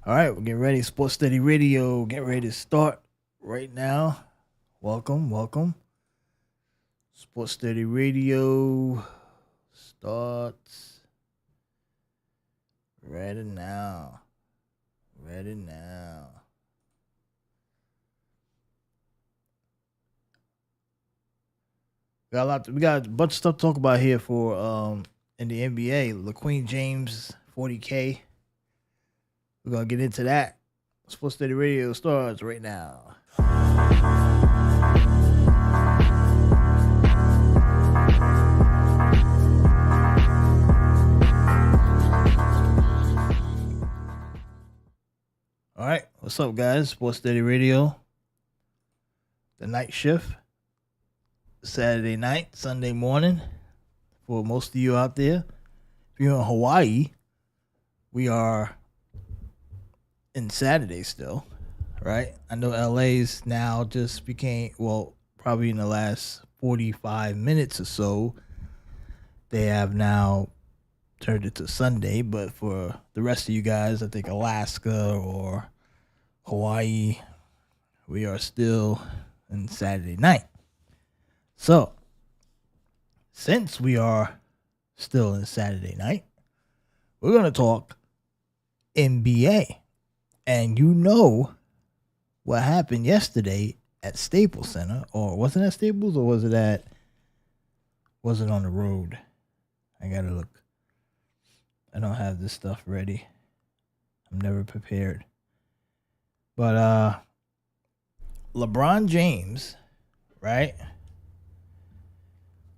All right, we're getting ready. Sports Steady Radio. Get ready to start right now. Welcome. Sports Steady Radio starts ready now. Ready now. We got a bunch of stuff to talk about here for in the NBA. LeBron James 40K. We're gonna get into that. Sports Steady Radio starts right now. All right, what's up, guys? Sports Steady Radio. The night shift. Saturday night, Sunday morning. For most of you out there, if you're in Hawaii, we are in Saturday still, right? I know LA's now just became, probably in the last 45 minutes or so, they have now turned it to Sunday. But for the rest of you guys, I think Alaska or Hawaii, we are still in Saturday night. So, since we are still in Saturday night, we're going to talk NBA. And you know what happened yesterday at Staples Center, or wasn't it at Staples, or was it on the road? I gotta look. I don't have this stuff ready. I'm never prepared. But LeBron James, right?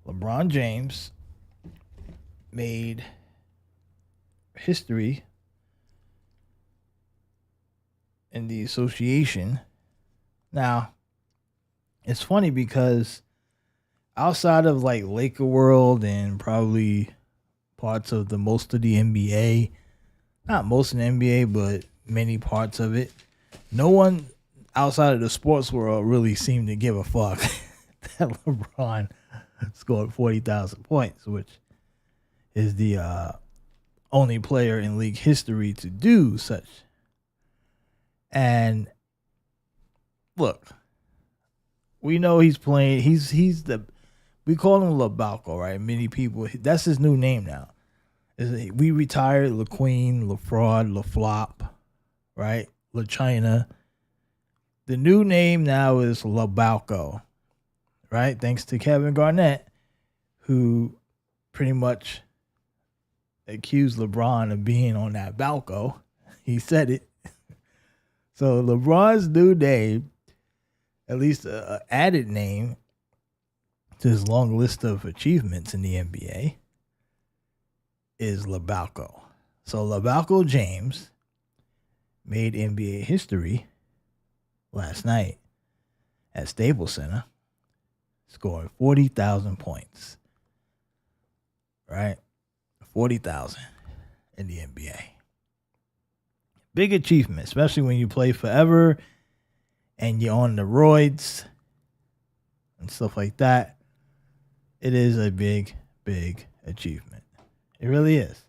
LeBron James made history in the association. Now, it's funny because outside of like Laker World and probably parts of most of the NBA, not most of the NBA, but many parts of it, no one outside of the sports world really seemed to give a fuck that LeBron scored 40,000 points, which is the only player in league history to do such. And look, we know he's playing. We call him LeBalco, right? Many people, that's his new name now. We retired LaQueen, LaFraud, LaFlop, right? LaChina. The new name now is LeBalco, right? Thanks to Kevin Garnett, who pretty much accused LeBron of being on that balco. He said it. So LeBron's new name, at least an added name to his long list of achievements in the NBA, is LeBalco. So LeBalco James made NBA history last night at Staples Center, scoring 40,000 points. Right? 40,000 in the NBA. Big achievement, especially when you play forever and you're on the roids and stuff like that. It is a big, big achievement. It really is.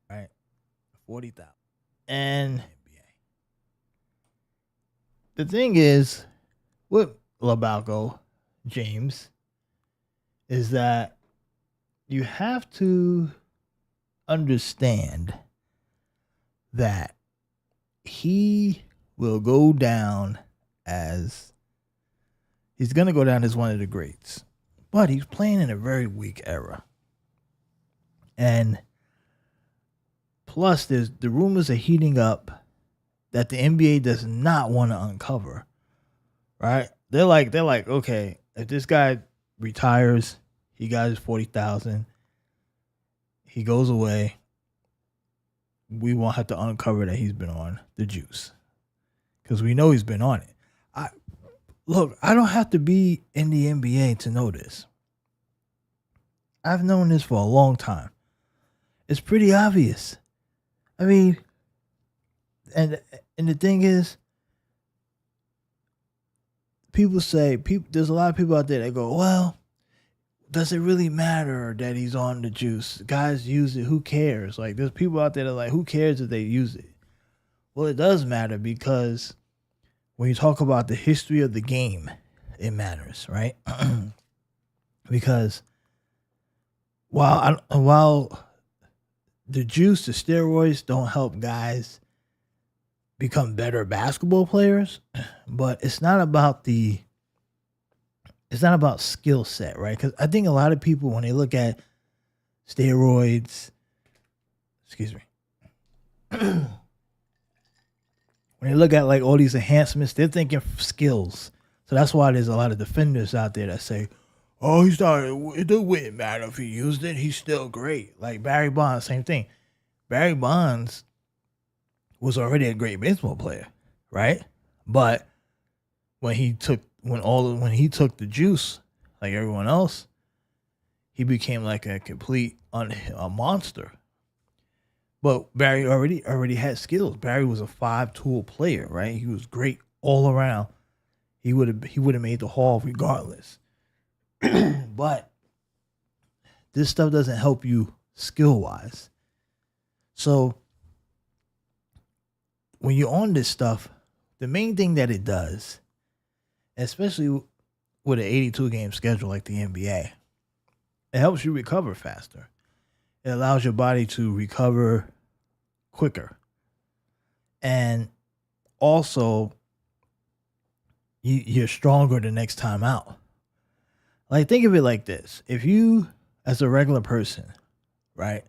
Right? 40,000. And the thing is, with LeBalco James, is that you have to understand that he will go down as he's going to go down as one of the greats, but he's playing in a very weak era. And plus, the rumors are heating up that the NBA does not want to uncover, right? They're like, okay, if this guy retires, he got his 40,000, he goes away, we won't have to uncover that he's been on the juice, because we know he's been on it. I don't have to be in the NBA to know this. I've known this for a long time. It's pretty obvious. I mean, and the thing is, there's a lot of people out there that go, well, does it really matter that he's on the juice? Guys use it. Who cares? Like, there's people out there that are like, who cares if they use it? Well, it does matter because when you talk about the history of the game, it matters, right? Because while the juice, the steroids don't help guys become better basketball players, but it's not about skill set, right? Because I think a lot of people, when they look at steroids, excuse me, when they look at like all these enhancements, they're thinking skills. So that's why there's a lot of defenders out there that say, "Oh, he's not. It wouldn't matter if he used it. He's still great." Like Barry Bonds, same thing. Barry Bonds was already a great baseball player, right? But when he took the juice, like everyone else, he became like a complete a monster. But Barry already had skills. Barry was a 5-tool player, right? He was great all around. He would have made the Hall regardless. But this stuff doesn't help you skill wise. So when you're on this stuff, the main thing that it does, especially with an 82 game schedule like the NBA, it helps you recover faster. It allows your body to recover quicker. And also, you're stronger the next time out. Like, think of it like this. If you, as a regular person, right,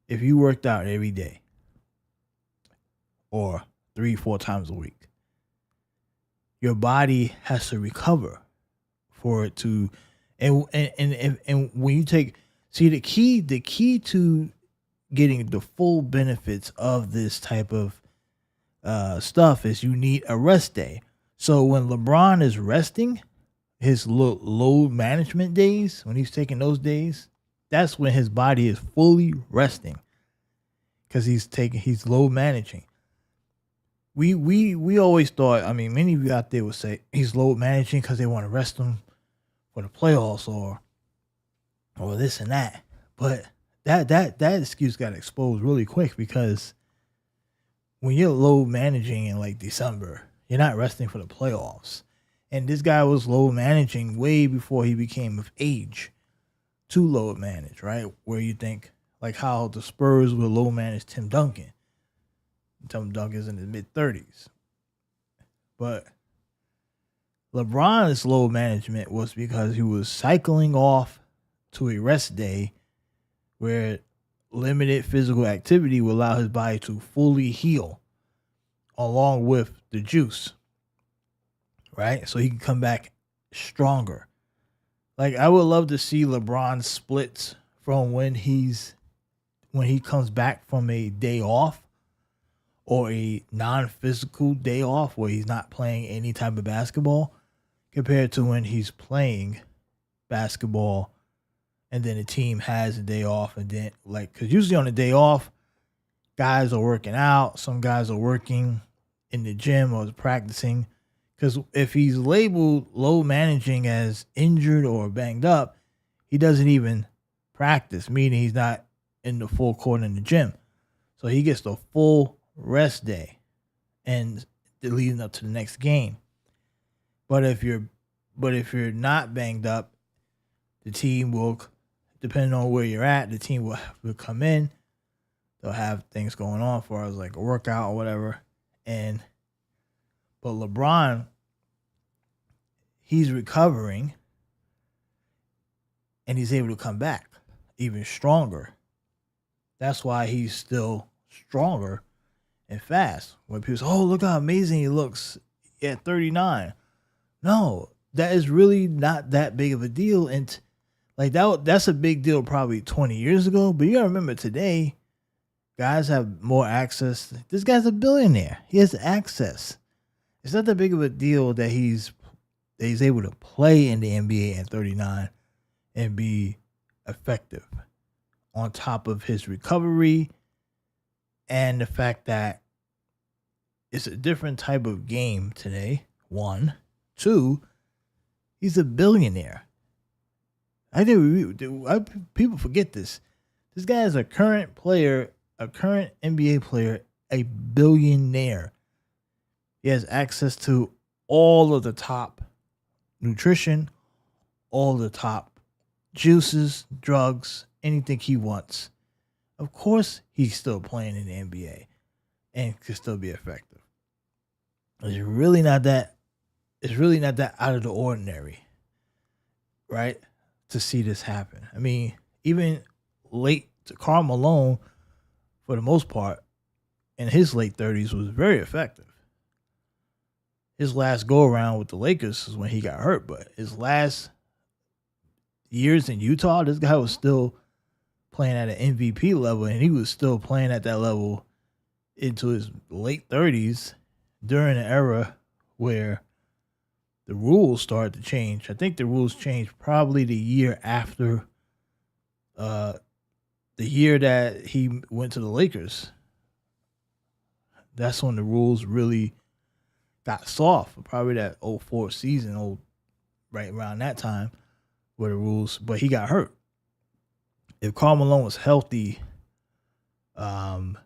if you worked out every day or 3-4 times a week, your body has to recover for it to, and when you take, see, the key to getting the full benefits of this type of stuff is you need a rest day. So when LeBron is resting, his load management days, when he's taking those days, that's when his body is fully resting because he's load managing. We always thought, I mean, many of you out there would say he's load managing because they want to rest him for the playoffs or this and that. But that excuse got exposed really quick because when you're load managing in like December, you're not resting for the playoffs. And this guy was load managing way before he became of age to load manage, right? Where you think like how the Spurs will load manage Tim Duncan. Tim Duncan's in his mid-30s. But LeBron's load management was because he was cycling off to a rest day where limited physical activity will allow his body to fully heal along with the juice, right? So he can come back stronger. Like, I would love to see LeBron splits from when he comes back from a day off or a non-physical day off where he's not playing any type of basketball compared to when he's playing basketball and then the team has a day off. And then, like, because usually on a day off, guys are working out. Some guys are working in the gym or practicing. Because if he's labeled low managing as injured or banged up, he doesn't even practice, meaning he's not in the full court in the gym. So he gets the full rest day and leading up to the next game. But if you're not banged up, the team will, depending on where you're at, the team will come in. They'll have things going on for us like a workout or whatever. But LeBron, he's recovering and he's able to come back even stronger. That's why he's still stronger and fast. When people say, "Oh, look how amazing he looks at 39." No, that is really not that big of a deal. And like that's a big deal probably 20 years ago. But you gotta remember today, guys have more access. This guy's a billionaire. He has access. It's not that big of a deal that he's able to play in the NBA at 39 and be effective on top of his recovery and the fact that it's a different type of game today. 1, 2, he's a billionaire. People forget this. This guy is a current player, a current NBA player a billionaire. He has access to all of the top nutrition, all the top juices, drugs, anything he wants. Of course, he's still playing in the NBA and can still be effective. It's really not that. It's really not that out of the ordinary, right? To see this happen. I mean, even late to Karl Malone, for the most part, in his late 30s, was very effective. His last go around with the Lakers is when he got hurt, but his last years in Utah, this guy was still playing at an MVP level, and he was still playing at that level into his late 30s during an era where the rules started to change. I think the rules changed probably the year after the year that he went to the Lakers. That's when the rules really got soft. Probably that 04 season, right around that time, where the rules, but he got hurt. If Karl Malone was healthy, the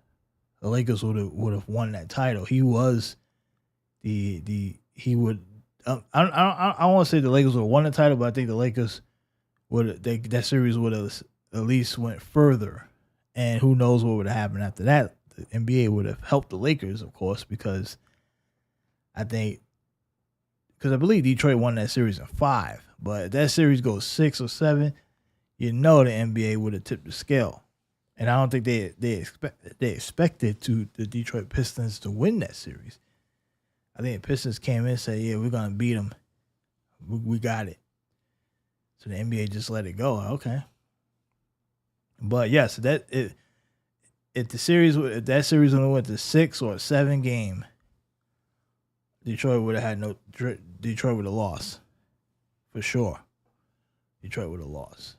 Lakers would have won that title. He was he would. I don't want to say the Lakers would have won the title, but I think the Lakers that series would have at least went further. And who knows what would have happened after that? The NBA would have helped the Lakers, of course, because I believe Detroit won that series in 5. But if that series goes 6 or 7, you know the NBA would have tipped the scale. And I don't think they expected the Detroit Pistons to win that series. I think the Pistons came in and said, yeah, we're going to beat them. We got it. So the NBA just let it go. Okay. But yes, if that series would have went to 6 or 7 game, Detroit would have lost. For sure. Detroit would have lost.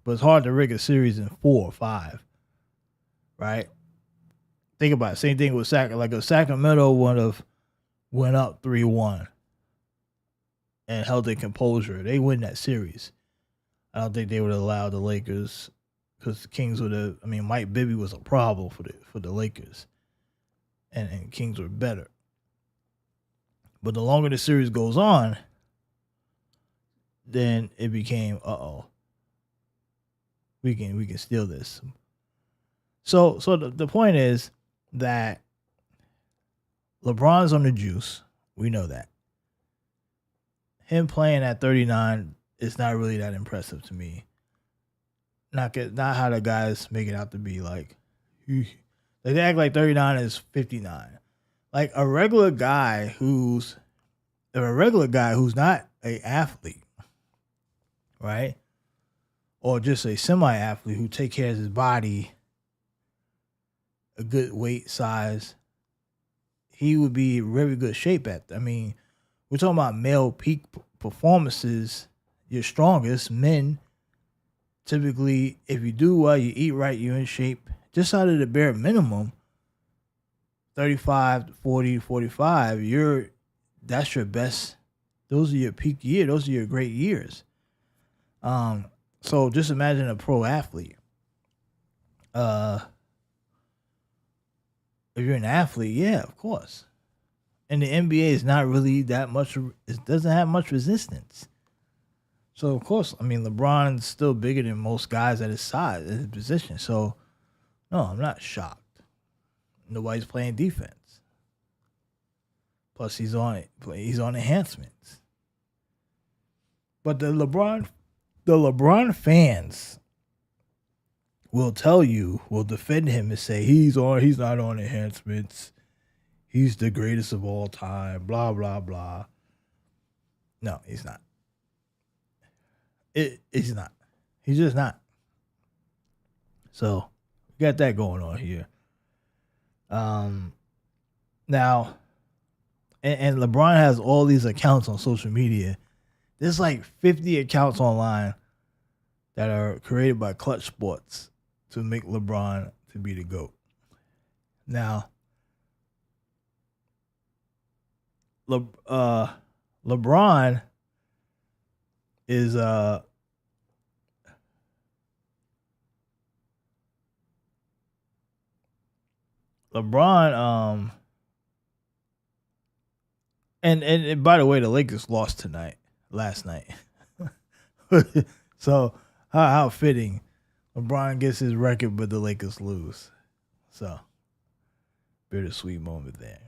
But it's hard to rig a series in 4 or 5. Right? Think about it. Same thing with Sacramento. Like if Sacramento would have went up 3-1 and held their composure, they win that series. I don't think they would have allowed the Lakers, because the Kings would have. I mean, Mike Bibby was a problem for the Lakers, and Kings were better. But the longer the series goes on, then it became we can steal this. So the point is that LeBron's on the juice. We know that. Him playing at 39 is not really that impressive to me. Not how the guys make it out to be. Like they act like 39 is 59. Like a regular guy who's not an athlete, right? Or just a semi-athlete who take care of his body, a good weight size, he would be in very good shape at. I mean, we're talking about male peak performances. You're strongest. Men, typically, if you do well, you eat right, you're in shape. Just out of the bare minimum, 35, 40, 45, that's your best. Those are your peak years. Those are your great years. So just imagine a pro athlete. If you're an athlete, yeah, of course. And the NBA is not really that much. It doesn't have much resistance. So of course, I mean, LeBron's still bigger than most guys at his size, at his position. So no, I'm not shocked. Nobody's playing defense. Plus, he's on enhancements. But the LeBron fans will defend him and say he's not on enhancements. He's the greatest of all time. Blah blah blah. No, he's not. He's not. He's just not. So we got that going on here. Now, and LeBron has all these accounts on social media. There's like 50 accounts online that are created by Clutch Sports to make LeBron to be the GOAT. Now, LeBron is LeBron, and by the way, the Lakers lost last night. So how fitting. LeBron gets his record, but the Lakers lose. So bittersweet moment there.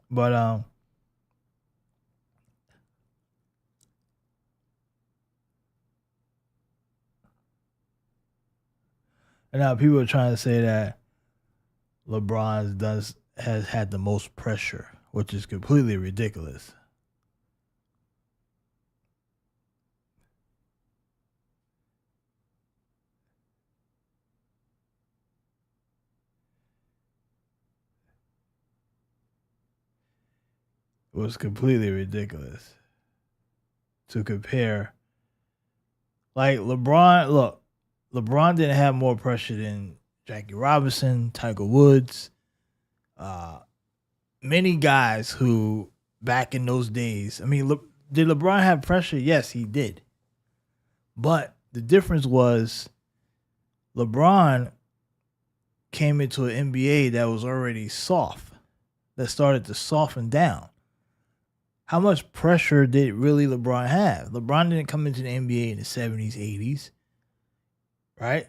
But and now people are trying to say that has had the most pressure, which is completely ridiculous. It was completely ridiculous to compare. Like LeBron didn't have more pressure than Jackie Robinson, Tiger Woods, uh, many guys who back in those days. I mean, did LeBron have pressure? Yes, he did. But the difference was LeBron came into an NBA that was already soft, that started to soften down. How much pressure did really LeBron have? LeBron didn't come into the NBA in the 70s, 80s, right?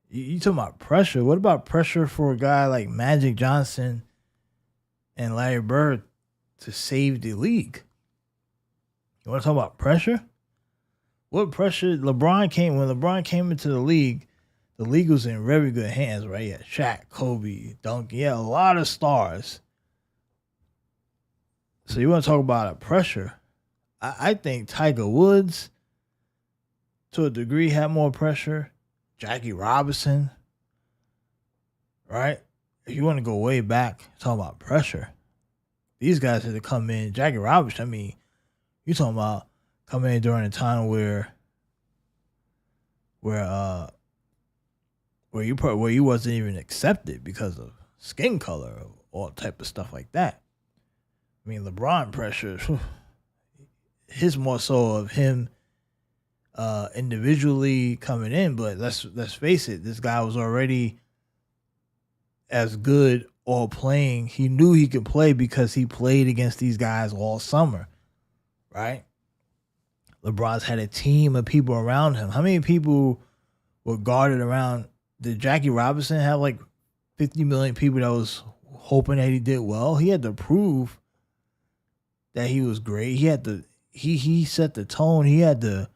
You talking about pressure. What about pressure for a guy like Magic Johnson and Larry Bird to save the league? You want to talk about pressure? What pressure when LeBron came into the league was in very good hands, right? Yeah, Shaq, Kobe, Duncan, yeah, a lot of stars. So you want to talk about a pressure? I think Tiger Woods, to a degree, had more pressure. Jackie Robinson, right? If you want to go way back, talking about pressure, these guys had to come in. Jackie Robinson, I mean, you talking about coming in during a time where you wasn't even accepted because of skin color or all type of stuff like that. I mean, LeBron pressure, his more so of him individually coming in, but let's face it, this guy was already as good or playing. He knew he could play because he played against these guys all summer, right? LeBron's had a team of people around him. How many people were guarded around? Did Jackie Robinson have like 50 million people that was hoping that he did well? He had to prove that he was great. He had to he set the tone. He had to.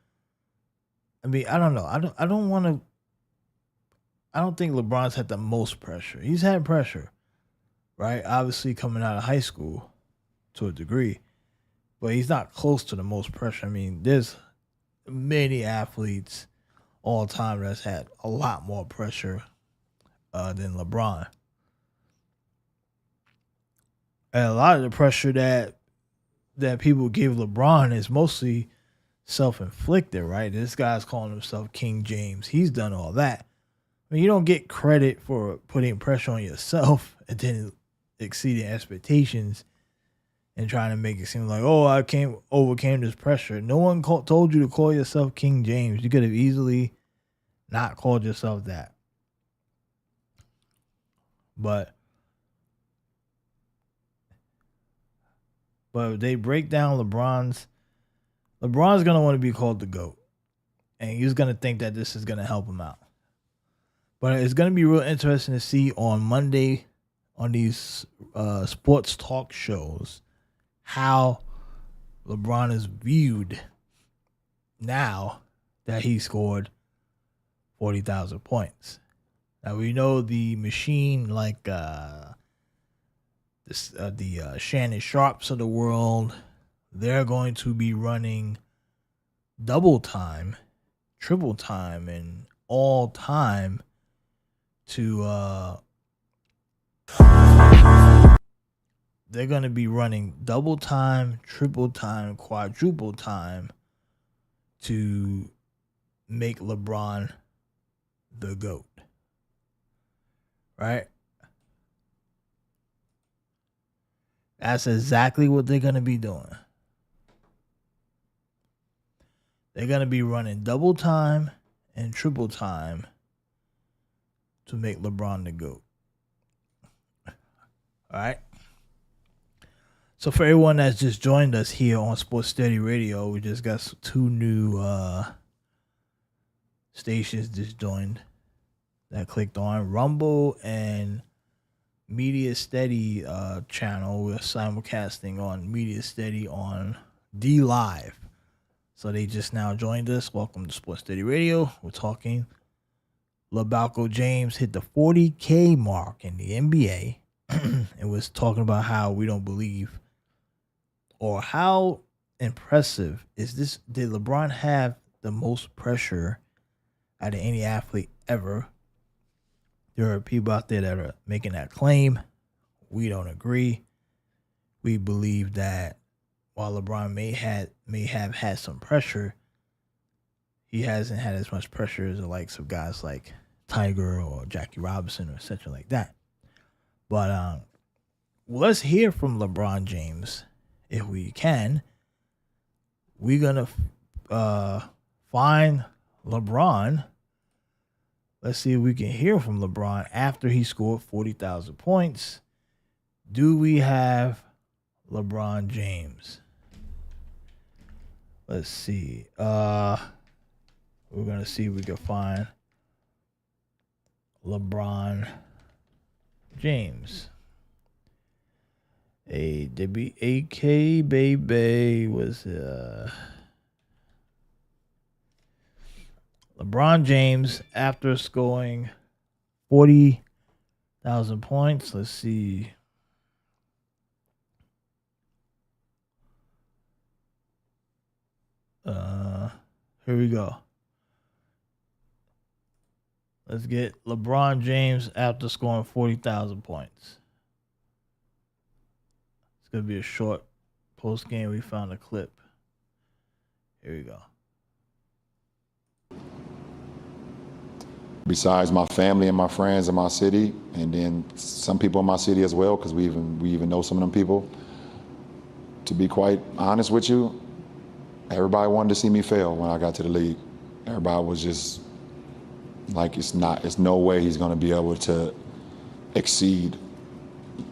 I mean, I don't know. I don't think LeBron's had the most pressure. He's had pressure, right? Obviously coming out of high school to a degree, but he's not close to the most pressure. I mean, there's many athletes all time that's had a lot more pressure than LeBron. And a lot of the pressure that people give LeBron is mostly self-inflicted, right? This guy's calling himself King James. He's done all that. I mean, you don't get credit for putting pressure on yourself and then exceeding expectations and trying to make it seem like, oh, I overcame this pressure. No one told you to call yourself King James. You could have easily not called yourself that. But if they break down LeBron's gonna want to be called the GOAT. And he's gonna think that this is gonna help him out. But it's gonna be real interesting to see on Monday on these sports talk shows how LeBron is viewed now that he scored 40,000 points. Now we know the machine like the Shannon Sharps of the world, they're going to be running double time, triple time, and all time to they're going to be running double time, triple time, quadruple time to make LeBron the GOAT. Right? That's exactly what they're going to be doing. They're going to be running double time and triple time to make LeBron the GOAT. All right. So for everyone that's just joined us here on Sports Steady Radio, we just got two new stations just joined that clicked on Rumble and Media Steady channel. We're simulcasting on Media Steady on D Live. So they just now joined us. Welcome to Sports Steady Radio. We're talking LeBron James hit the 40K mark in the NBA and was talking about how we don't believe or how impressive is this. Did LeBron have the most pressure out of any athlete ever? There are people out there that are making that claim. We don't agree. We believe that while LeBron may have had some pressure, he hasn't had as much pressure as the likes of guys like Tiger or Jackie Robinson or such like that. But let's hear from LeBron James if we can. We're gonna find LeBron. Let's see if we can hear from LeBron after he scored 40,000 points. Do we have LeBron James? Let's see. We're gonna see if we can find LeBron James. AK baby was LeBron James after scoring 40,000 points. Let's see. Here we go. Let's get LeBron James after scoring 40,000 points. It's going to be a short post game. We found a clip. Here we go. Besides my family and my friends in my city, and then some people in my city as well, because we even know some of them people. To be quite honest with you, everybody wanted to see me fail when I got to the league. Everybody was just like, it's no way he's going to be able to exceed,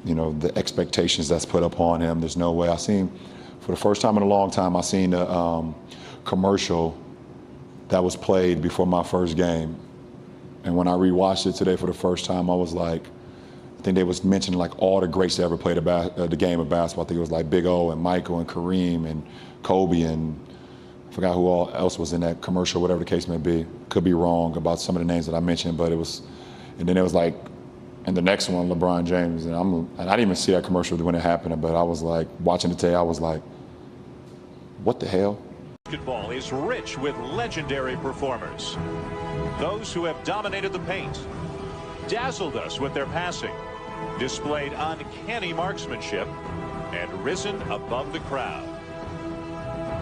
the expectations that's put upon him. There's no way. I seen, for the first time in a long time, I seen a commercial that was played before my first game. And when I rewatched it today for the first time, I was like, I think they was mentioning like all the greats that ever played the game of basketball. I think it was like Big O and Michael and Kareem and Kobe and I forgot who all else was in that commercial, whatever the case may be. Could be wrong about some of the names that I mentioned, but it was, and then it was like, and the next one, LeBron James. And I didn't even see that commercial when it happened, but I was like, watching it today, I was like, what the hell? Basketball is rich with legendary performers. Those who have dominated the paint, dazzled us with their passing, displayed uncanny marksmanship, and risen above the crowd.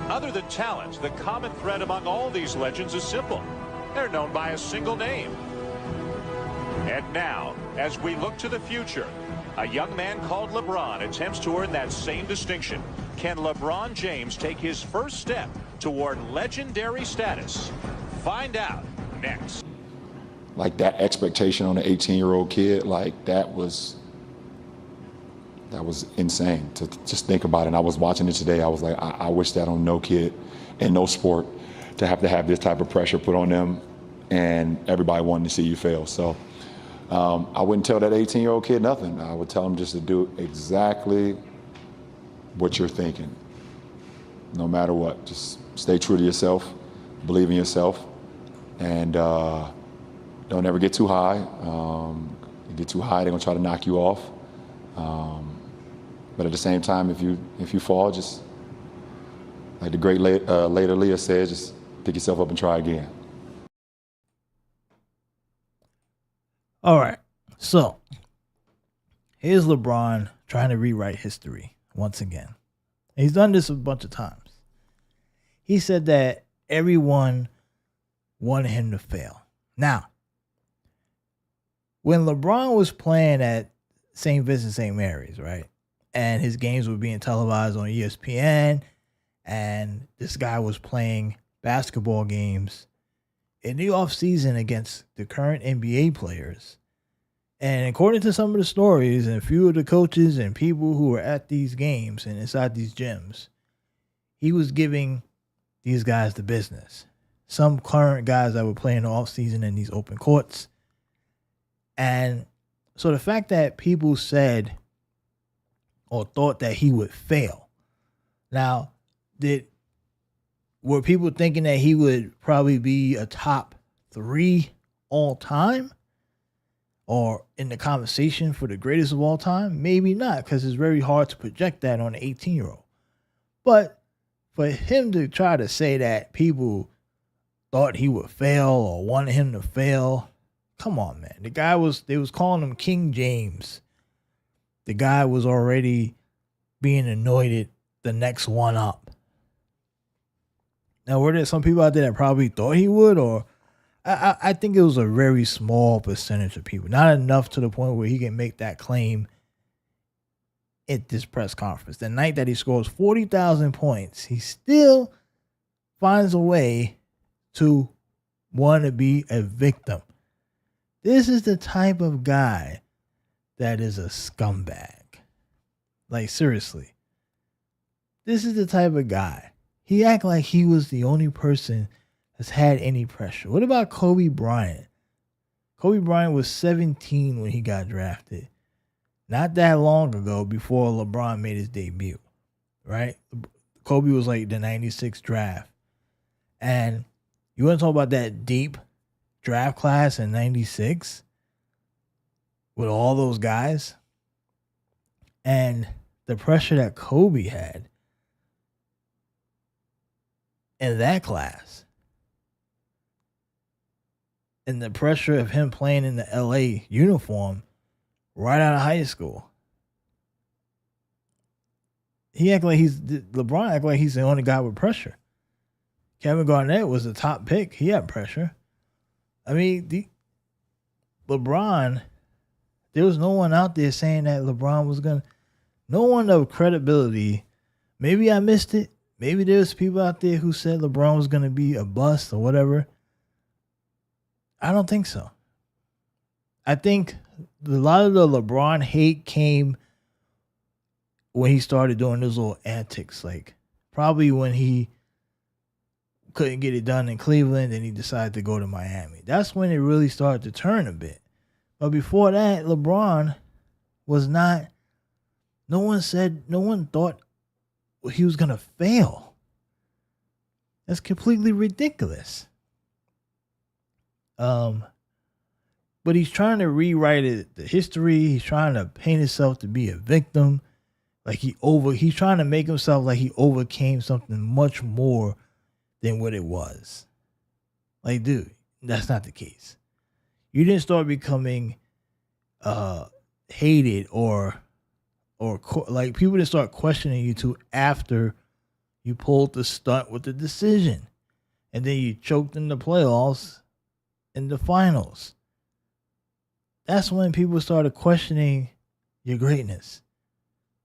Other than talent, the common thread among all these legends is simple. They're known by a single name. And now, as we look to the future, a young man called LeBron attempts to earn that same distinction. Can LeBron James take his first step toward legendary status? Find out next. Like that expectation on an 18-year-old kid, like that was insane to just think about it. And I was watching it today. I was like, I wish that on no kid in no sport to have this type of pressure put on them and everybody wanting to see you fail. So I wouldn't tell that 18-year-old kid nothing. I would tell him just to do exactly what you're thinking, no matter what. Just stay true to yourself, believe in yourself, and don't ever get too high. You get too high, they're gonna try to knock you off. But at the same time, if you fall, just like the great later Leah said, just pick yourself up and try again. All right, so here's LeBron trying to rewrite history once again. He's done this a bunch of times. He said that everyone wanted him to fail. Now, when LeBron was playing at St. Vincent St. Mary's, right, and his games were being televised on ESPN, and this guy was playing basketball games in the offseason against the current NBA players, And according to some of the stories and a few of the coaches and people who were at these games and inside these gyms, he was giving these guys the business. Some current guys that were playing the offseason in these open courts. And so the fact that people said or thought that he would fail. Now, were people thinking that he would probably be a top 3 all time? Or in the conversation for the greatest of all time? Maybe not, because it's very hard to project that on an 18-year-old. But for him to try to say that people thought he would fail or wanted him to fail, come on, man. They was calling him King James. The guy was already being anointed the next one up. Now, were there some people out there that probably thought he would, or I think it was a very small percentage of people. Not enough to the point where he can make that claim at this press conference. The night that he scores 40,000 points, he still finds a way to want to be a victim. This is the type of guy that is a scumbag. Like, seriously. This is the type of guy. He act like he was the only person has had any pressure. What about Kobe Bryant? Kobe Bryant was 17 when he got drafted. Not that long ago, before LeBron made his debut, right? Kobe was like the 96 draft. And you want to talk about that deep draft class in 96 with all those guys? And the pressure that Kobe had in that class. And the pressure of him playing in the LA uniform right out of high school. LeBron act like he's the only guy with pressure. Kevin Garnett was the top pick. He had pressure. I mean, LeBron, there was no one out there saying that LeBron was no one of credibility. Maybe I missed it. Maybe there's people out there who said LeBron was going to be a bust or whatever. I don't think so. I think a lot of the LeBron hate came when he started doing those little antics. Like, probably when he couldn't get it done in Cleveland and he decided to go to Miami. That's when it really started to turn a bit. But before that, LeBron was not, no one thought he was going to fail. That's completely ridiculous. But he's trying to rewrite the history. He's trying to paint himself to be a victim. Like he's trying to make himself like he overcame something much more than what it was. Like, dude, that's not the case. You didn't start becoming hated or like people didn't start questioning you till after you pulled the stunt with the decision. And then you choked in the playoffs in the finals. That's when people started questioning your greatness.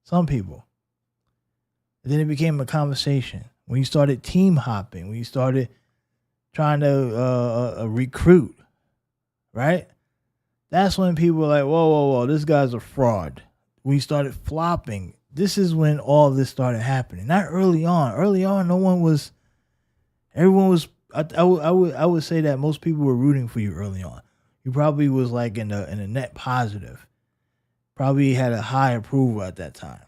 Some people. And then it became a conversation. When you started team hopping, when you started trying to recruit, right? That's when people were like, whoa, this guy's a fraud. We started flopping. This is when all this started happening. Not early on. Early on, everyone was, I would say that most people were rooting for you early on. You probably was like in a net positive. Probably had a high approval at that time,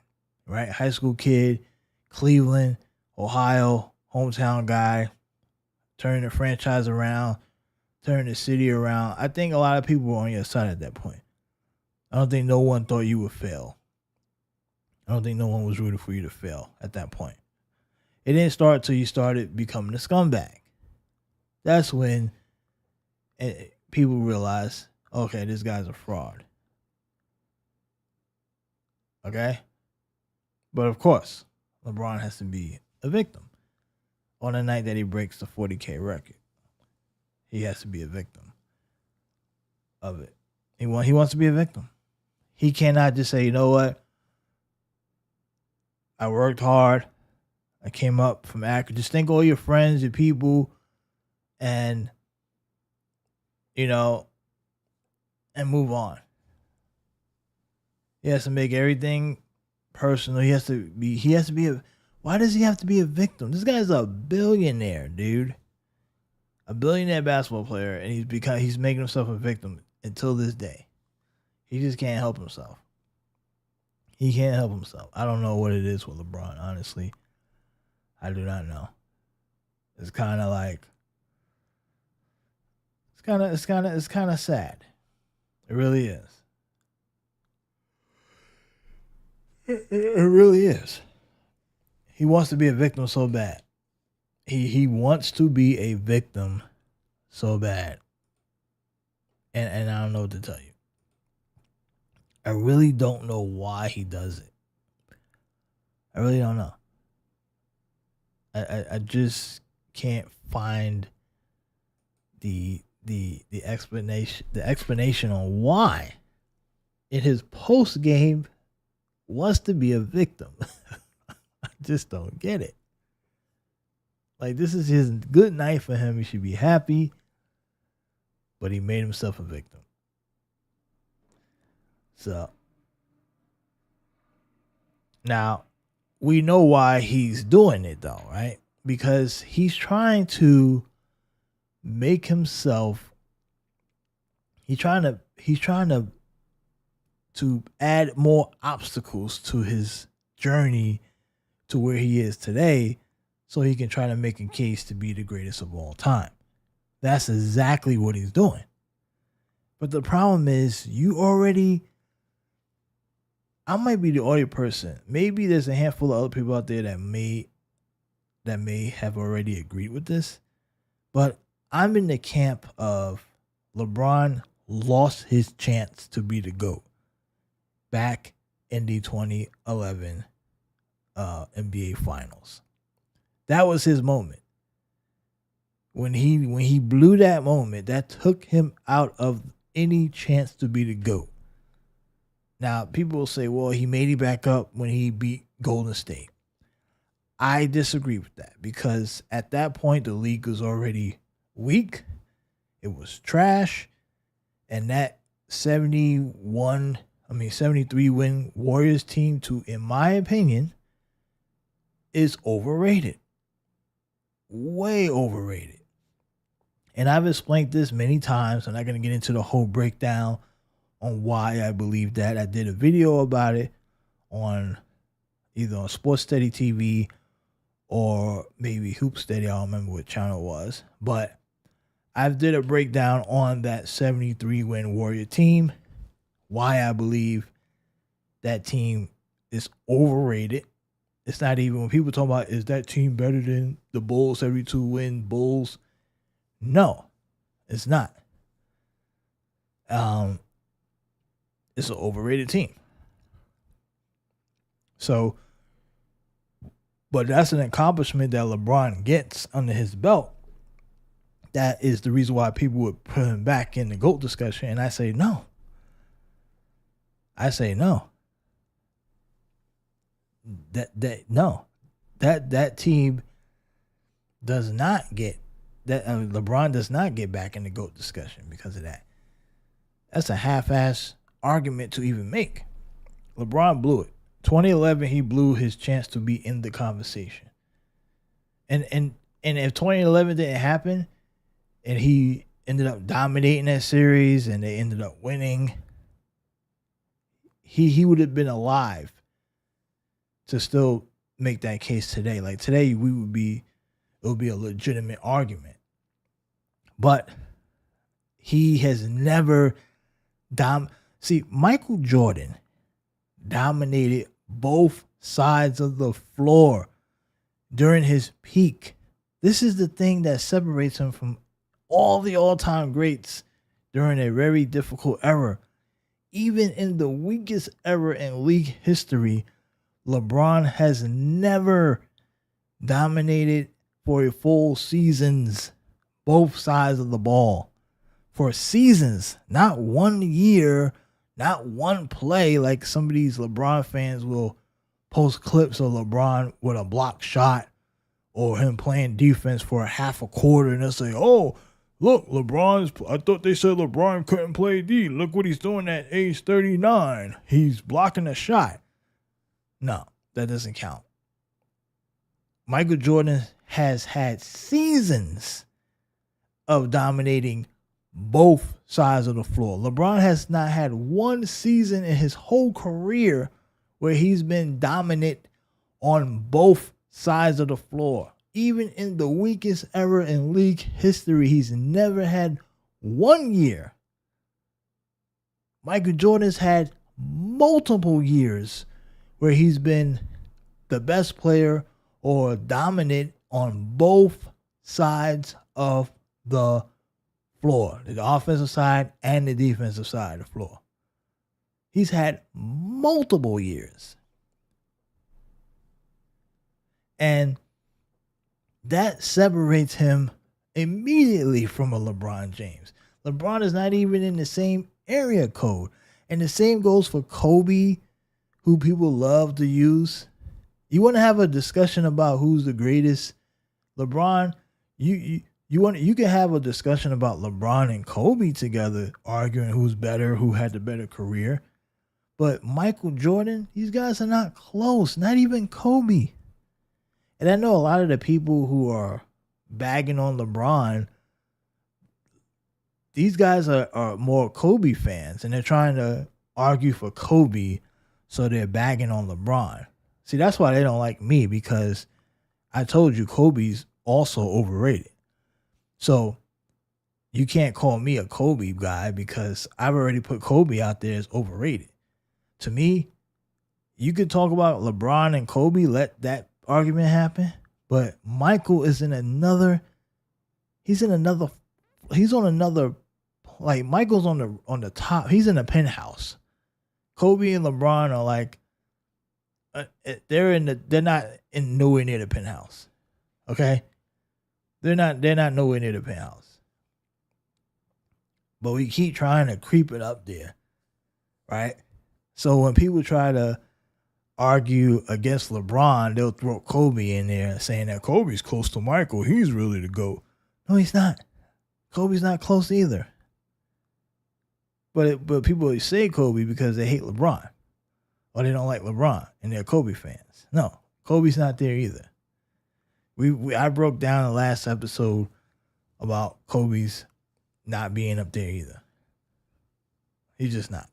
right? High school kid, Cleveland, Ohio, hometown guy, turning the franchise around, turning the city around. I think a lot of people were on your side at that point. I don't think no one thought you would fail. I don't think no one was rooting for you to fail at that point. It didn't start till you started becoming a scumbag. That's when people realize, okay, this guy's a fraud. Okay? But of course, LeBron has to be a victim. On the night that he breaks the 40K record, he has to be a victim of it. He wants to be a victim. He cannot just say, you know what? I worked hard. I came up from Akron. Just thank all your friends, your people, and, and move on. He has to make everything personal. He has to be why does he have to be a victim? This guy's a billionaire, dude. A billionaire basketball player, and he's making himself a victim until this day. He just can't help himself. He can't help himself. I don't know what it is with LeBron, honestly. I do not know. It's kind of like it's kind of sad. It really is. It really is. He wants to be a victim so bad. He wants to be a victim so bad. And I don't know what to tell you. I really don't know why he does it. I really don't know. I just can't find the explanation on why in his post game wants to be a victim. I just don't get it. Like, this is his good night for him. He should be happy. But he made himself a victim. So, now, we know why he's doing it, though, right? Because he's trying to make himself, he's trying to add more obstacles to his journey to where he is today, so he can try to make a case to be the greatest of all time. That's exactly what he's doing. But the problem is, I might be the only person. Maybe there's a handful of other people out there that may have already agreed with this. But I'm in the camp of LeBron lost his chance to be the GOAT back in the 2011 NBA Finals. That was his moment. When he blew that moment, that took him out of any chance to be the GOAT. Now, people will say, well, he made it back up when he beat Golden State. I disagree with that, because at that point, the league was already weak. It was trash. And that 73 win Warriors team, in my opinion, is overrated. Way overrated. And I've explained this many times. I'm not going to get into the whole breakdown on why I believe that. I did a video about it on either on Sports Steady TV or maybe Hoop Steady. I don't remember what channel it was. But I did a breakdown on that 73 win Warrior team, why I believe that team is overrated. It's not even, when people talk about, is that team better than the Bulls, 72 win Bulls? No, it's not. It's an overrated team. So, but that's an accomplishment that LeBron gets under his belt. That is the reason why people would put him back in the GOAT discussion. And I say no. That team does not get that. LeBron does not get back in the GOAT discussion because of that. That's a half-ass argument to even make. LeBron blew it. 2011, he blew his chance to be in the conversation. And if 2011 didn't happen, and he ended up dominating that series, and they ended up winning, he would have been alive to still make that case today. Like today, it would be a legitimate argument. But he has never Michael Jordan dominated both sides of the floor during his peak. This is the thing that separates him from all the all-time greats during a very difficult era. Even in the weakest era in league history, LeBron has never dominated for a full seasons, both sides of the ball. For seasons, not 1 year, not one play, like some of these LeBron fans will post clips of LeBron with a block shot or him playing defense for a half a quarter, and they'll say, oh, look, I thought they said LeBron couldn't play D. Look what he's doing at age 39. He's blocking a shot. No, that doesn't count. Michael Jordan has had seasons of dominating both sides of the floor. LeBron has not had one season in his whole career where he's been dominant on both sides of the floor. Even in the weakest era in league history, he's never had 1 year. Michael Jordan's had multiple years where he's been the best player or dominant on both sides of the floor, the offensive side and the defensive side of the floor. He's had multiple years. And that separates him immediately from a LeBron James. LeBron is not even in the same area code. And the same goes for Kobe, who people love to use. You want to have a discussion about who's the greatest? LeBron, you can have a discussion about LeBron and Kobe together, arguing who's better, who had the better career. But Michael Jordan, these guys are not close, not even Kobe. And I know a lot of the people who are bagging on LeBron, these guys are more Kobe fans, and they're trying to argue for Kobe, so they're bagging on LeBron. See, that's why they don't like me, because I told you Kobe's also overrated. So you can't call me a Kobe guy because I've already put Kobe out there as overrated. To me, you could talk about LeBron and Kobe, let that argument happen, but Michael is he's on another, like, Michael's on the top. He's in a penthouse. Kobe and LeBron are like, they're not in nowhere near the penthouse. Okay? They're not nowhere near the penthouse. But we keep trying to creep it up there. Right? So when people try to argue against LeBron, they'll throw Kobe in there saying that Kobe's close to Michael. He's really the GOAT. No, he's not. Kobe's not close either. But people say Kobe because they hate LeBron, or they don't like LeBron and they're Kobe fans. No, Kobe's not there either. I broke down the last episode about Kobe's not being up there either. He's just not.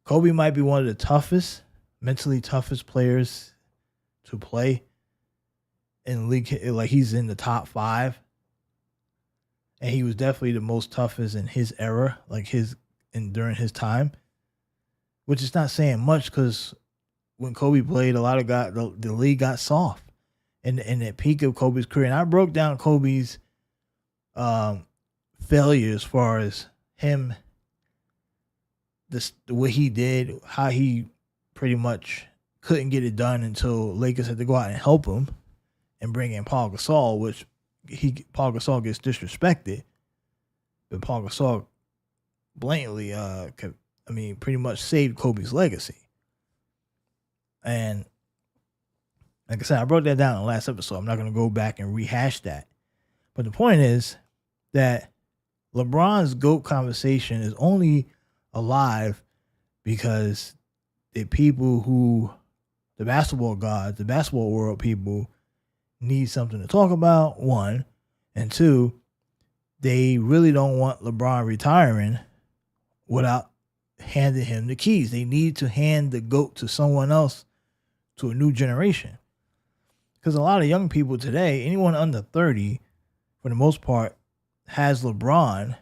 Kobe might be one of the toughest, mentally toughest players to play in league. Like, he's in the top 5. And he was definitely the most toughest in his era, like during his time. Which is not saying much, because when Kobe played, a lot of the league got soft. In the peak of Kobe's career. And I broke down Kobe's failure as far as him, what he did, how he pretty much couldn't get it done until Lakers had to go out and help him and bring in Paul Gasol, which Paul Gasol gets disrespected, but Paul Gasol blatantly, pretty much saved Kobe's legacy. And like I said, I broke that down in the last episode. I'm not going to go back and rehash that. But the point is that LeBron's GOAT conversation is only alive because the basketball gods, the basketball world people, need something to talk about, one. And two, they really don't want LeBron retiring without handing him the keys. They need to hand the GOAT to someone else, to a new generation. Because a lot of young people today, anyone under 30, for the most part, has LeBron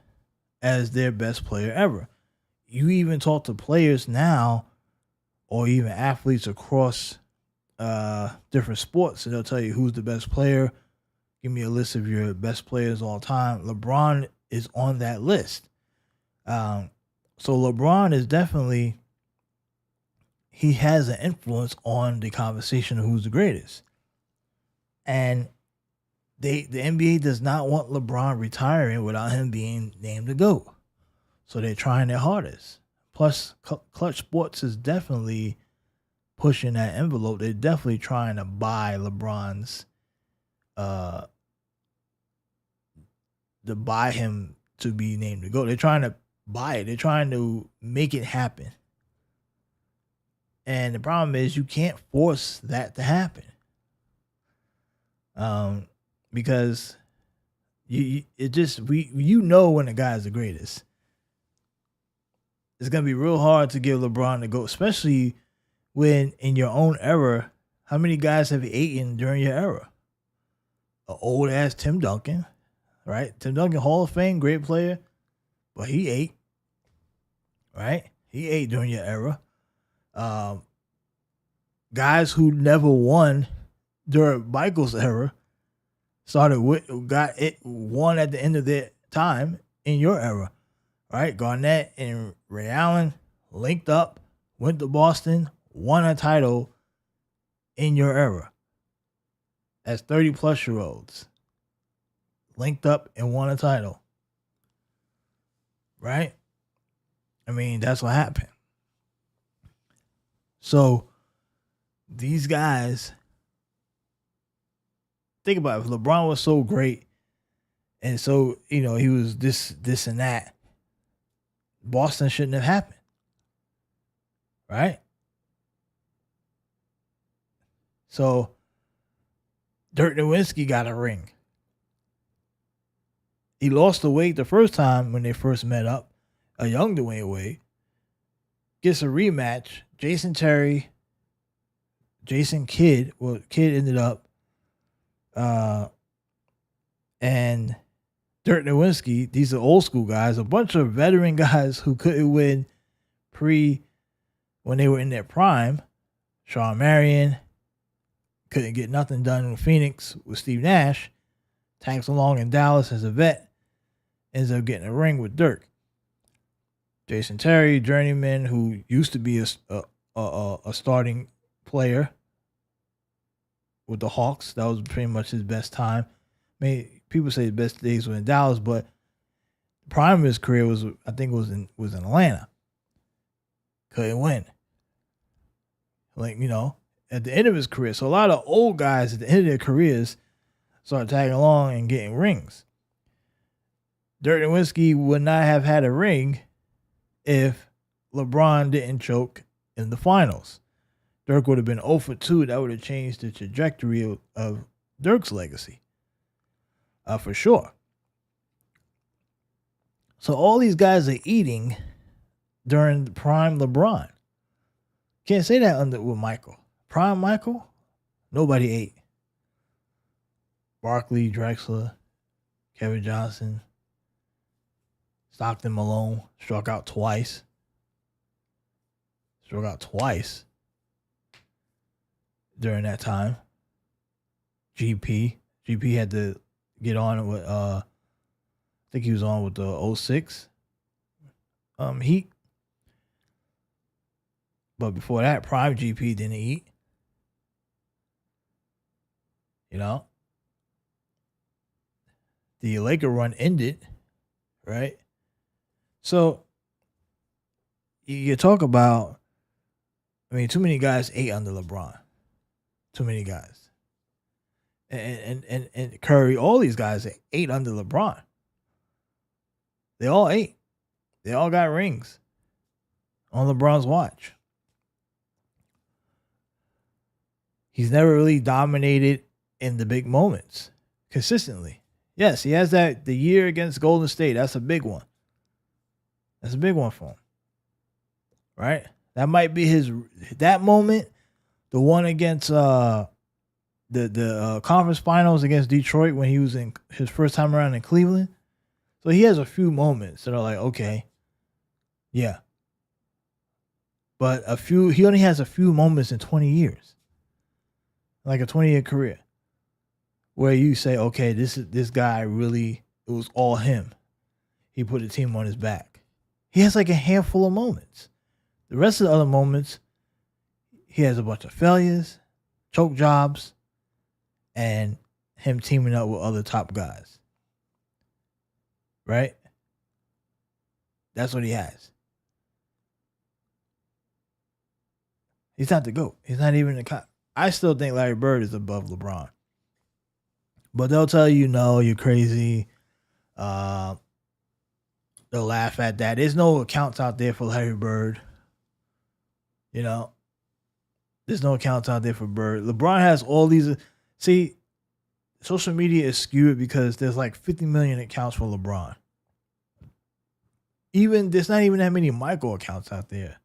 as their best player ever. You even talk to players now, or even athletes across different sports, and they'll tell you who's the best player. Give me a list of your best players all time. LeBron is on that list. So LeBron is definitely, he has an influence on the conversation of who's the greatest. And the NBA does not want LeBron retiring without him being named the GOAT. So they're trying their hardest. Plus, Clutch Sports is definitely pushing that envelope. They're definitely trying to buy LeBron's to buy him to be named the GOAT. They're trying to buy it. They're trying to make it happen. And the problem is you can't force that to happen. Because you know when a guy's the greatest. It's gonna be real hard to give LeBron the GOAT, especially when in your own era, how many guys have you eaten during your era? An old ass Tim Duncan, right? Tim Duncan, Hall of Fame, great player, but he ate, right? He ate during your era. Guys who never won during Michael's era won at the end of their time in your era, right? Garnett and Ray Allen linked up, went to Boston, won a title in your era as 30-plus-year-olds. Linked up and won a title. Right? I mean, that's what happened. So, these guys, think about it. If LeBron was so great and so, he was this and that, Boston shouldn't have happened. Right? So, Dirk Nowitzki got a ring. He lost the weight the first time when they first met up, a young Dwayne Wade. Gets a rematch. Jason Terry, Jason Kidd. Well, Kidd ended up, and Dirk Nowitzki. These are old school guys, a bunch of veteran guys who couldn't win when they were in their prime. Sean Marion couldn't get nothing done in Phoenix with Steve Nash. Tags along in Dallas as a vet. Ends up getting a ring with Dirk. Jason Terry, journeyman, who used to be a starting player with the Hawks. That was pretty much his best time. I mean, people say his best days were in Dallas, but the prime of his career was in Atlanta. Couldn't win. At the end of his career. So a lot of old guys at the end of their careers started tagging along and getting rings. Dirk Nowitzki would not have had a ring if LeBron didn't choke in the finals. Dirk would have been 0 for 2. That would have changed the trajectory of Dirk's legacy. For sure. So all these guys are eating during the prime LeBron. Can't say that with Michael. Prime Michael, nobody ate. Barkley, Drexler, Kevin Johnson, Stockton Malone struck out twice. During that time. GP had to get on with I think he was on with the 06 Heat. But before that, prime GP didn't eat. The Laker run ended, right? So you talk about, too many guys ate under LeBron. Too many guys. And Curry, all these guys ate under LeBron. They all ate. They all got rings on LeBron's watch. He's never really dominated in the big moments consistently. Yes, he has the year against Golden State. That's a big one. That's a big one for him. Right? That might be that moment, the one against the conference finals against Detroit when he was in his first time around in Cleveland. So he has a few moments that are like, okay, yeah. But he only has a few moments in 20 years. Like a 20-year career. Where you say, okay, this guy really, it was all him. He put the team on his back. He has like a handful of moments. The rest of the other moments, he has a bunch of failures, choke jobs, and him teaming up with other top guys. Right? That's what he has. He's not the GOAT. He's not even the I still think Larry Bird is above LeBron. But they'll tell you, no, you're crazy. Uh, they'll laugh at that. There's no accounts out there for Larry Bird. You know, there's no accounts out there for Bird. LeBron has all these. See, social media is skewed because there's like 50 million accounts for LeBron. Even there's not even that many Michael accounts out there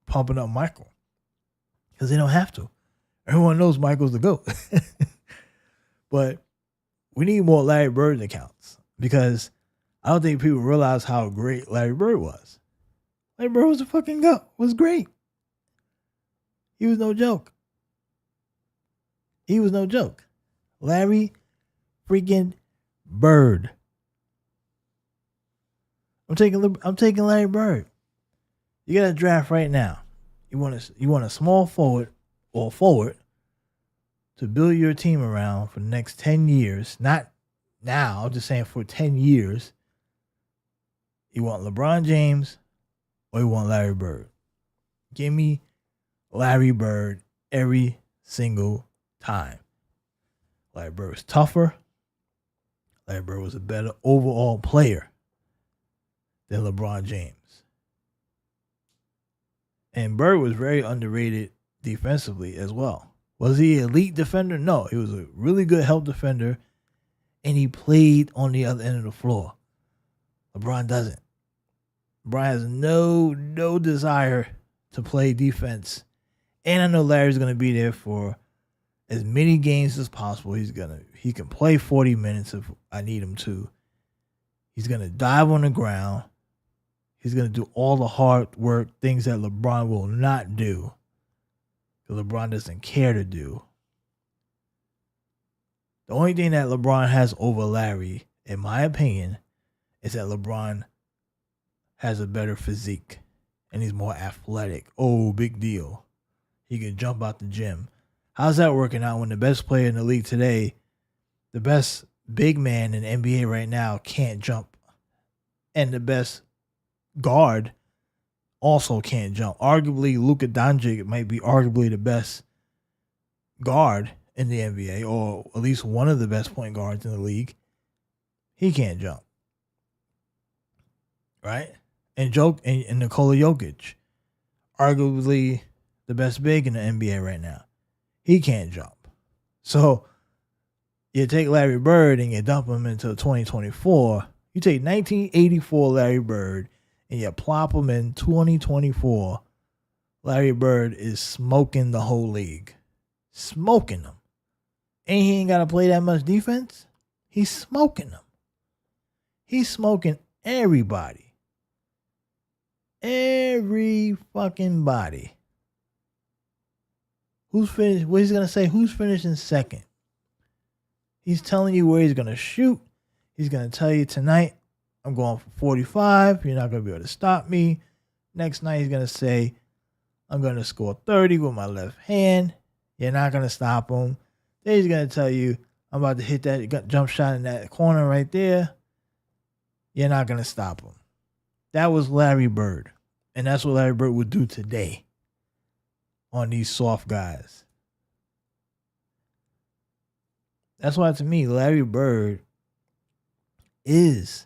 pumping up Michael because they don't have to. Everyone knows Michael's the GOAT. But we need more Larry Bird accounts because I don't think people realize how great Larry Bird was. Larry Bird was a fucking GOAT. Was great. He was no joke. He was no joke. Larry freaking Bird. I'm taking Larry Bird. You got a draft right now. You want a small forward or forward to build your team around for the next 10 years. Not now, I'm just saying for 10 years. You want LeBron James or you want Larry Bird? Give me Larry Bird every single time. Larry Bird was tougher. Larry Bird was a better overall player than LeBron James. And Bird was very underrated defensively as well. Was he an elite defender? No, he was a really good help defender, and he played on the other end of the floor. LeBron doesn't. LeBron has no desire to play defense. And I know Larry's going to be there for as many games as possible. He can play 40 minutes if I need him to. He's going to dive on the ground. He's going to do all the hard work, things that LeBron will not do. Because LeBron doesn't care to do. The only thing that LeBron has over Larry, in my opinion, is that LeBron has a better physique. And he's more athletic. Oh, big deal. He can jump out the gym. How's that working out when the best player in the league today, the best big man in the NBA right now, can't jump? And the best guard also can't jump. Arguably, Luka Doncic might be arguably the best guard in the NBA, or at least one of the best point guards in the league. He can't jump. Right? And Nikola Jokic, arguably the best big in the NBA right now. He can't jump. So you take Larry Bird and you dump him into 2024. You take 1984 Larry Bird and you plop him in 2024. Larry Bird is smoking the whole league. Smoking them. And he ain't got to play that much defense. He's smoking them. He's smoking everybody. Every fucking body. Who's finished? What he's going to say? Who's finishing second? He's telling you where he's going to shoot. He's going to tell you tonight, I'm going for 45. You're not going to be able to stop me. Next night, he's going to say, I'm going to score 30 with my left hand. You're not going to stop him. Then he's going to tell you, I'm about to hit that jump shot in that corner right there. You're not going to stop him. That was Larry Bird. And that's what Larry Bird would do today on these soft guys. That's why, to me, Larry Bird is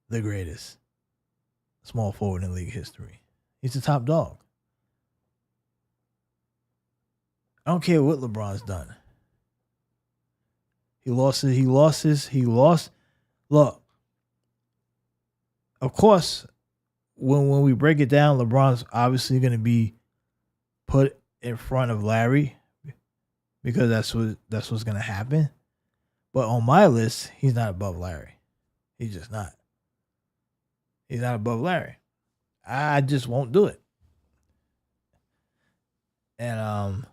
the greatest small forward in league history. He's the top dog. I don't care what LeBron's done. He lost. Look, of course, when we break it down, LeBron's obviously going to be put in front of Larry because that's what's going to happen. But on my list, he's not above Larry. He's just not. He's not above Larry. I just won't do it. And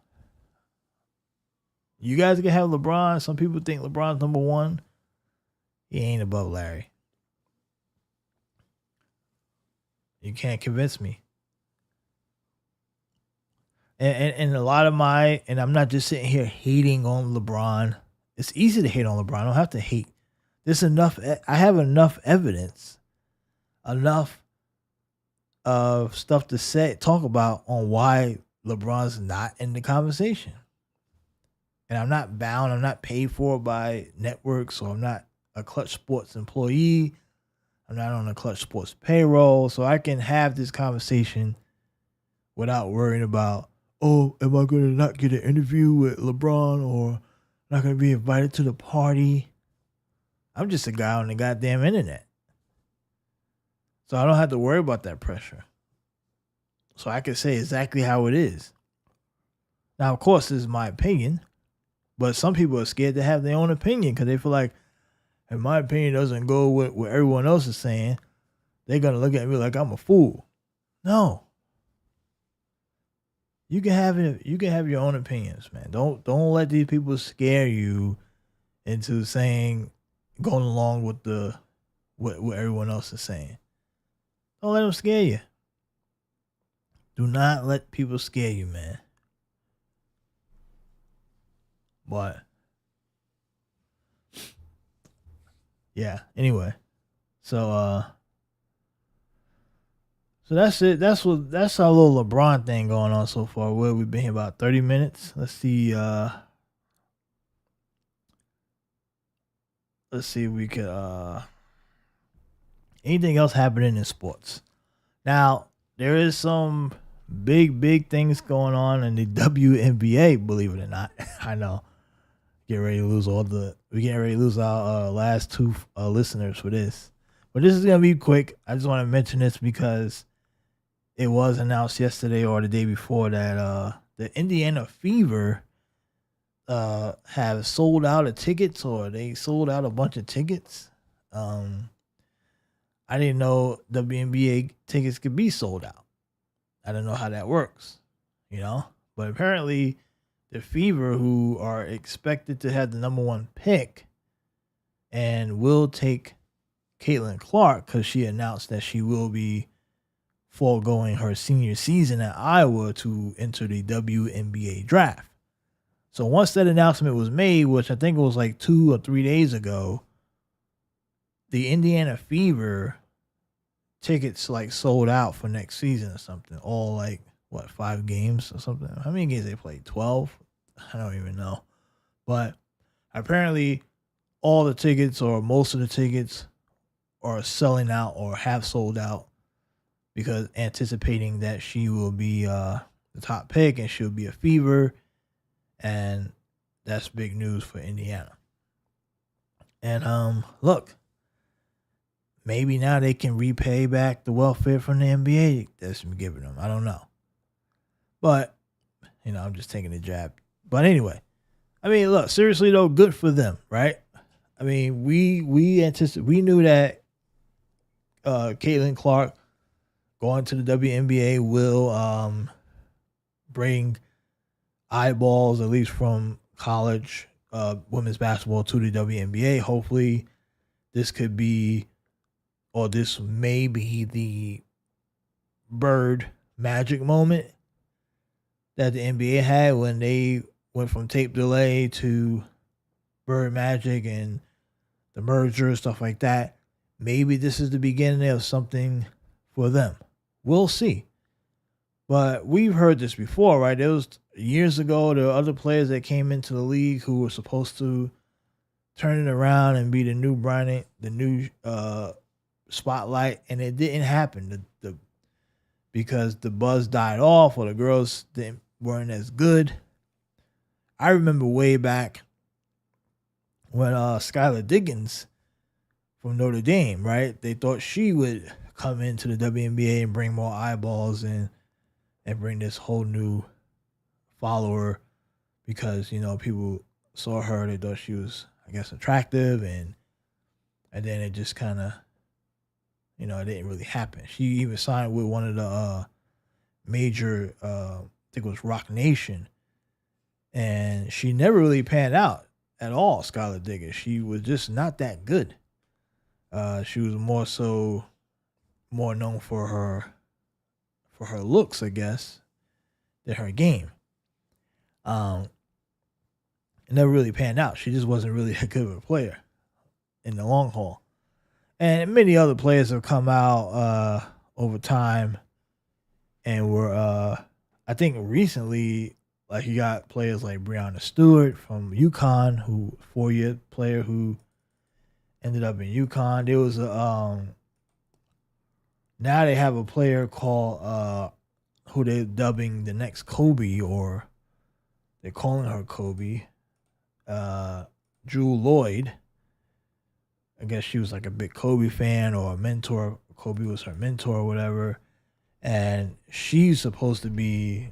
you guys can have LeBron. Some people think LeBron's number one. He ain't above Larry. You can't convince me. And a lot of and I'm not just sitting here hating on LeBron. It's easy to hate on LeBron. I don't have to hate. There's enough. I have enough evidence, enough of stuff to talk about on why LeBron's not in the conversation. And I'm not bound. I'm not paid for by networks, so I'm not a Clutch Sports employee. I'm not on a Clutch Sports payroll, so I can have this conversation without worrying about, oh, am I going to not get an interview with LeBron or not going to be invited to the party? I'm just a guy on the goddamn internet. So I don't have to worry about that pressure. So I can say exactly how it is. Now, of course, this is my opinion, but some people are scared to have their own opinion because they feel like, if my opinion doesn't go with what everyone else is saying, they're going to look at me like I'm a fool. No. You can have it. You can have your own opinions, man. Don't let these people scare you into going along with what everyone else is saying. Don't let them scare you. Do not let people scare you, man. But yeah. Anyway, so that's it. That's our little LeBron thing going on so far. Where we've been here about 30 minutes. Let's see if we could anything else happening in sports. Now, there is some big things going on in the WNBA, believe it or not. I know. We getting ready to lose our last two listeners for this. But this is going to be quick. I just want to mention this because it was announced yesterday or the day before that the Indiana Fever have sold out of tickets, or they sold out a bunch of tickets. I didn't know WNBA tickets could be sold out. I don't know how that works, But apparently the Fever, who are expected to have the number one pick and will take Caitlin Clark because she announced that she will be foregoing her senior season at Iowa to enter the WNBA draft. So once that announcement was made, which I think it was like 2 or 3 days ago, the Indiana Fever tickets sold out for next season or something. All 5 games or something. How many games they played? 12? I don't even know. But apparently all the tickets or most of the tickets are selling out or have sold out because anticipating that she will be the top pick and she'll be a Fever. And that's big news for Indiana. And look, maybe now they can repay back the welfare from the NBA that's been giving them. I don't know. But, I'm just taking a jab. But anyway, look, seriously though, good for them, right? We knew that Caitlin Clark going to the WNBA will bring eyeballs, at least from college women's basketball, to the WNBA. Hopefully this may be the Bird Magic moment that the NBA had when they went from tape delay to Bird Magic and the merger, stuff like that. Maybe this is the beginning of something for them. We'll see. But we've heard this before, right? There was years ago, there were other players that came into the league who were supposed to turn it around and be the new Bryant, the new spotlight, and it didn't happen. Because the buzz died off, or the girls weren't as good. I remember way back when Skylar Diggins from Notre Dame, right? They thought she would come into the WNBA and bring more eyeballs and bring this whole new follower because, people saw her, they thought she was, I guess, attractive, and then it just kind of, it didn't really happen. She even signed with one of the major, I think it was Rock Nation, and she never really panned out at all, Skylar Diggins. She was just not that good. She was more known for her looks, I guess, than her game. It never really panned out. She just wasn't really a good of a player in the long haul. And many other players have come out over time and were, I think recently, you got players like Breonna Stewart from UConn, who 4-year player who ended up in UConn. There was a now they have a player called who they're dubbing the next Kobe, or they're calling her Kobe. Drew Lloyd. I guess she was like a big Kobe fan or a mentor. Kobe was her mentor or whatever. And she's supposed to be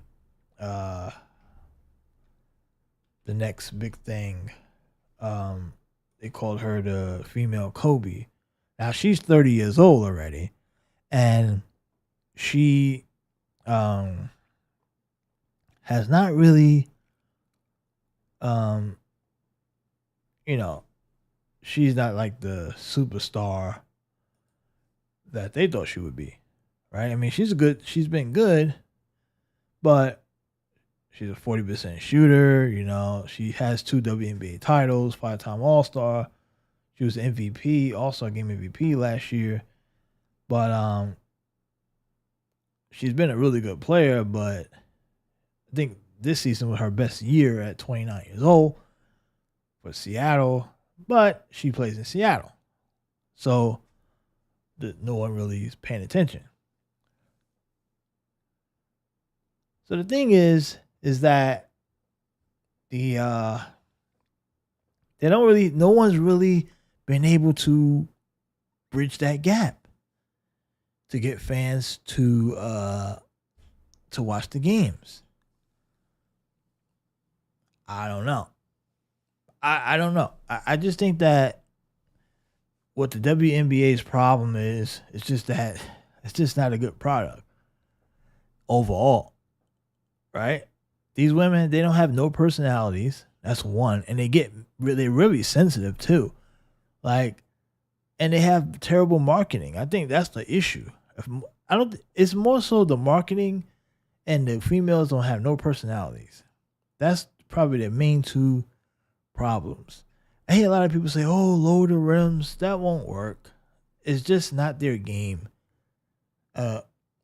the next big thing. They called her the female Kobe. Now she's 30 years old already. And she has not really she's not like the superstar that they thought she would be, right? I mean, she's been good, but she's a 40% shooter. She has 2 WNBA titles, 5-time All-Star. She was MVP, All-Star Game MVP last year. But she's been a really good player, but I think this season was her best year at 29 years old for Seattle. But she plays in Seattle, so no one really is paying attention. So the thing is that no one's really been able to bridge that gap to get fans to watch the games. I don't know. I don't know. I just think that what the WNBA's problem is, it's just that it's just not a good product overall, right? These women, they don't have no personalities. That's one, and they're really sensitive too, like, and they have terrible marketing. I think that's the issue. It's more so the marketing, and the females don't have no personalities. That's probably their main 2 problems. I hear a lot of people say, "Oh, lower the rims." That won't work. It's just not their game.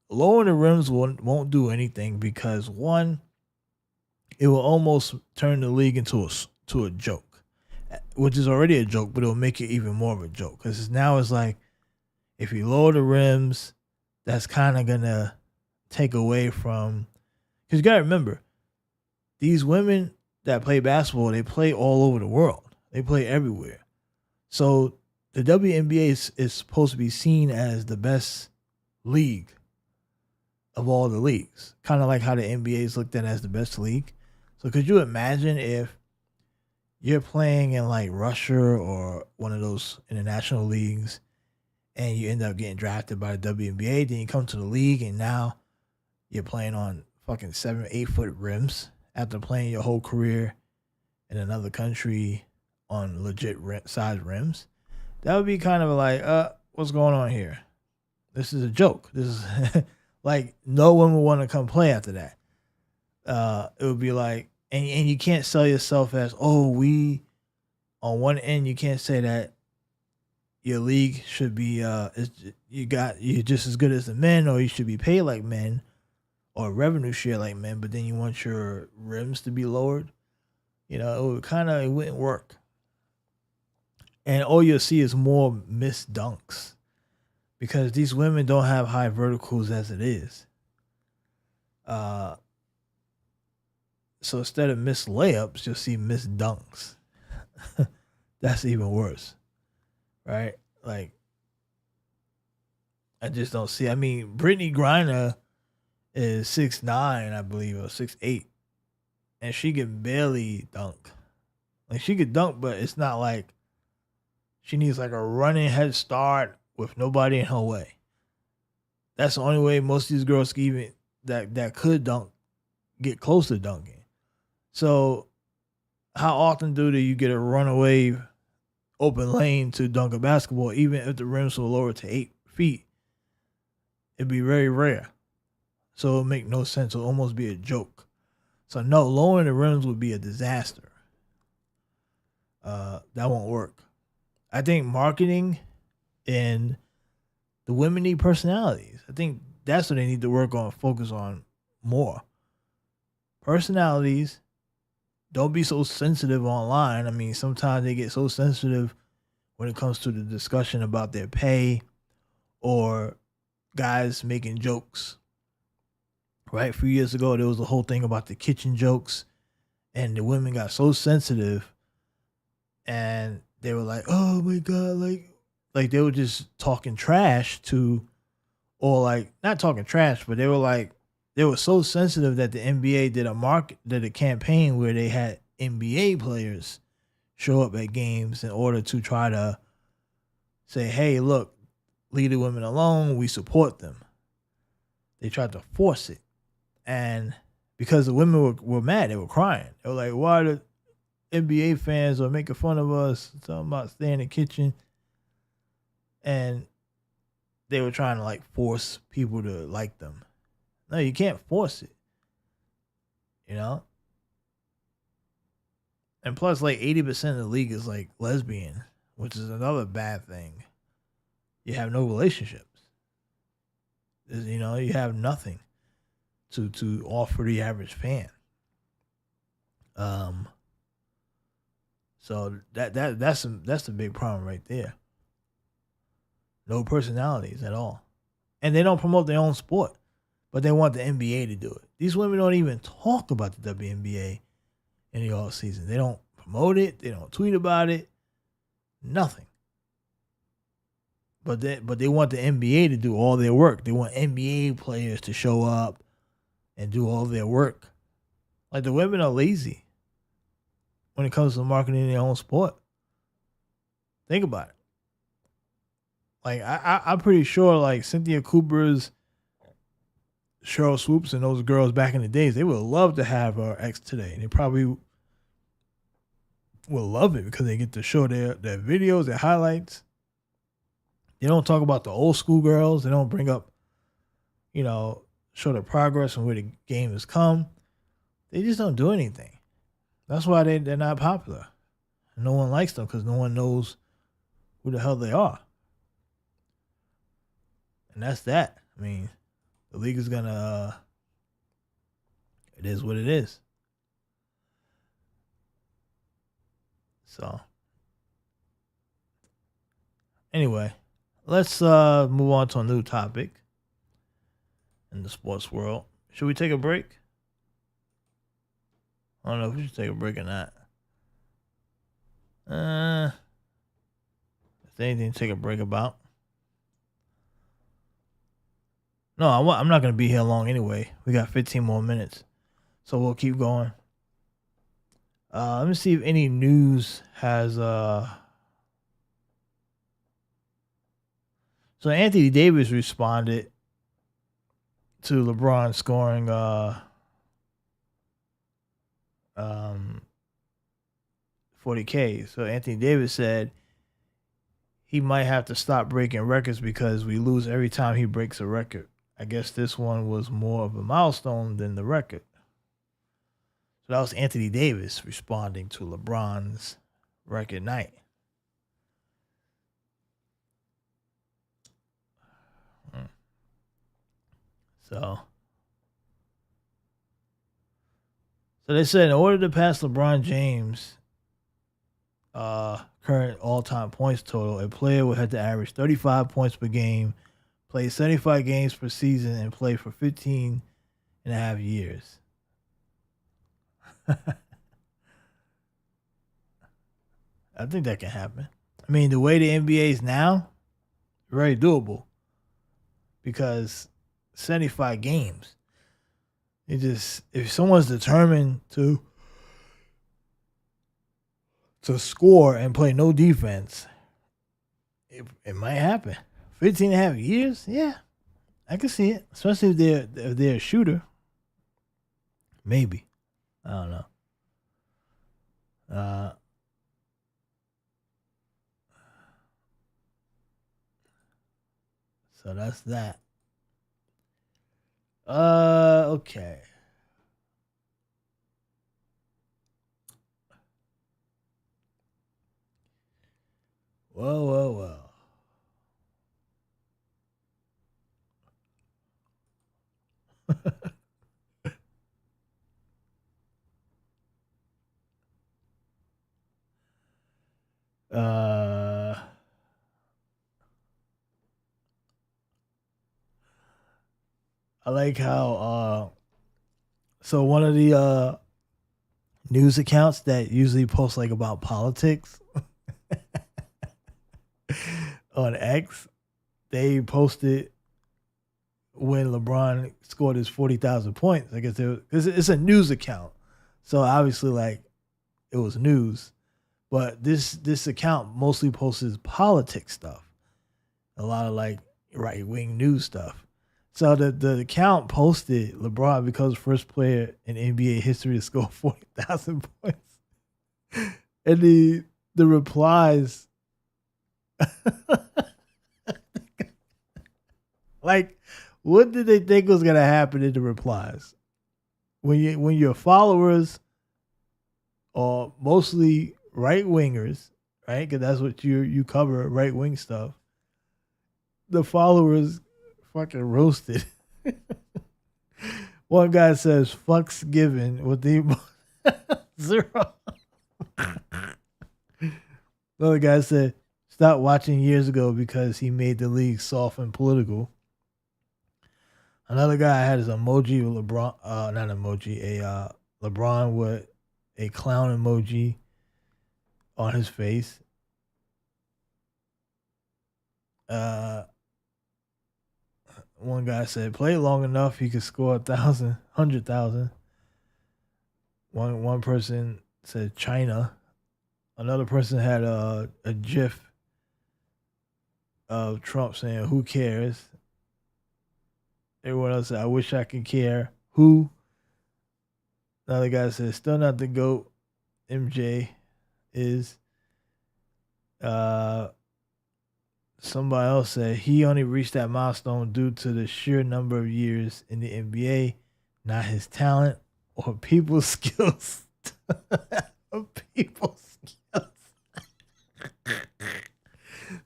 Lowering the rims won't do anything because, one, it will almost turn the league into a joke, which is already a joke, but it'll make it even more of a joke because now it's like, if you lower the rims, that's kind of gonna take away from, because you gotta remember, these women that play basketball, they play all over the world. They play everywhere. So the WNBA is supposed to be seen as the best league of all the leagues. Kind of like how the NBA is looked at as the best league. So could you imagine if you're playing in like Russia or one of those international leagues and you end up getting drafted by the WNBA, then you come to the league and now you're playing on fucking 7-8 foot rims after playing your whole career in another country on legit size rims? That would be kind of like, what's going on here? This is a joke. This is like, no one would want to come play after that. It would be like, and you can't sell yourself as, on one end, you can't say that your league should be, you're just as good as the men, or you should be paid like men, or revenue share like men, but then you want your rims to be lowered. It wouldn't work. And all you'll see is more missed dunks because these women don't have high verticals as it is. So instead of missed layups, you'll see missed dunks. That's even worse, right? Like, I just don't see. I mean, Brittany Griner is 6'9", I believe, or 6'8", and she can barely dunk. Like, she could dunk, but it's not like she needs like a running head start with nobody in her way. That's the only way most of these girls can even that could dunk get close to dunking. So how often do you get a runaway open lane to dunk a basketball, even if the rims were lower to 8 feet? It'd be very rare. So it'll make no sense. It'll almost be a joke. So no, lowering the rims would be a disaster. That won't work. I think marketing and the women need personalities. I think that's what they need to work on, focus on more. Personalities. Don't be so sensitive online. I mean, sometimes they get so sensitive when it comes to the discussion about their pay or guys making jokes. Right? A few years ago, there was a whole thing about the kitchen jokes, and the women got so sensitive, and they were like, "Oh my god!" Like they were just talking trash to, or like not talking trash, but they were so sensitive that the NBA did a campaign where they had NBA players show up at games in order to try to say, "Hey, look, leave the women alone. We support them." They tried to force it. And because the women were mad, they were crying. They were like, "Why the NBA fans are making fun of us, talking about staying in the kitchen?" And they were trying to like force people to like them. No, you can't force it. You know? And plus, like 80% of the league is like lesbian, which is another bad thing. You have no relationships. You know, you have nothing to offer the average fan. So that's the big problem right there. No personalities at all, and they don't promote their own sport, but they want the NBA to do it. These women don't even talk about the WNBA in the off season. They don't promote it. They don't tweet about it. Nothing. But they want the NBA to do all their work. They want NBA players to show up and do all their work. Like the women are lazy when it comes to marketing their own sport. Think about it. Like I'm pretty sure like Cynthia Cooper's, Cheryl Swoops, and those girls back in the days, they would love to have her ex today. They probably will love it because they get to show their videos, their highlights. They don't talk about the old school girls. They don't bring up, show the progress and where the game has come. They just don't do anything. That's why they're not popular. No one likes them because no one knows who the hell they are. And that's that. I mean, the league is gonna. It is what it is. So, anyway, let's move on to a new topic in the sports world. Should we take a break? I don't know if we should take a break or not. If there's anything to take a break about. No, I'm not going to be here long anyway. We got 15 more minutes. So we'll keep going. Let me see if any news has... So Anthony Davis responded to LeBron scoring 40K. So Anthony Davis said he might have to stop breaking records because we lose every time he breaks a record. I guess this one was more of a milestone than the record. So that was Anthony Davis responding to LeBron's record night. So they said in order to pass LeBron James' current all-time points total, a player would have to average 35 points per game, play 75 games per season, and play for 15 and a half years. I think that can happen. I mean, the way the NBA is now, very doable. Because 75 games. If someone's determined to score and play no defense, it might happen. 15 and a half years? Yeah. I can see it. Especially if they're a shooter. Maybe. I don't know. So that's that. Okay. Whoa. I like how so one of the news accounts that usually post like about politics on X, they posted when LeBron scored his 40,000 points. I guess it's a news account, so obviously like it was news. But this account mostly posts politics stuff, a lot of like right wing news stuff. So the account posted LeBron becomes first player in NBA history to score 40,000 points, and the replies, like, what did they think was gonna happen in the replies? When your followers are mostly right wingers, right? Because that's what you cover, right wing stuff. The followers fucking roasted. One guy says "fucks given" with the zero. Another guy said stopped watching years ago because he made the league soft and political. Another guy had his emoji with LeBron, not emoji, LeBron with a clown emoji on his face. One guy said, play long enough, he could score 1,000, 100,000. One person said China. Another person had a GIF of Trump saying, who cares? Everyone else said, I wish I could care. Who? Another guy said, still not the GOAT. MJ is. Somebody else said he only reached that milestone due to the sheer number of years in the NBA, not his talent or people's skills. Or people's skills.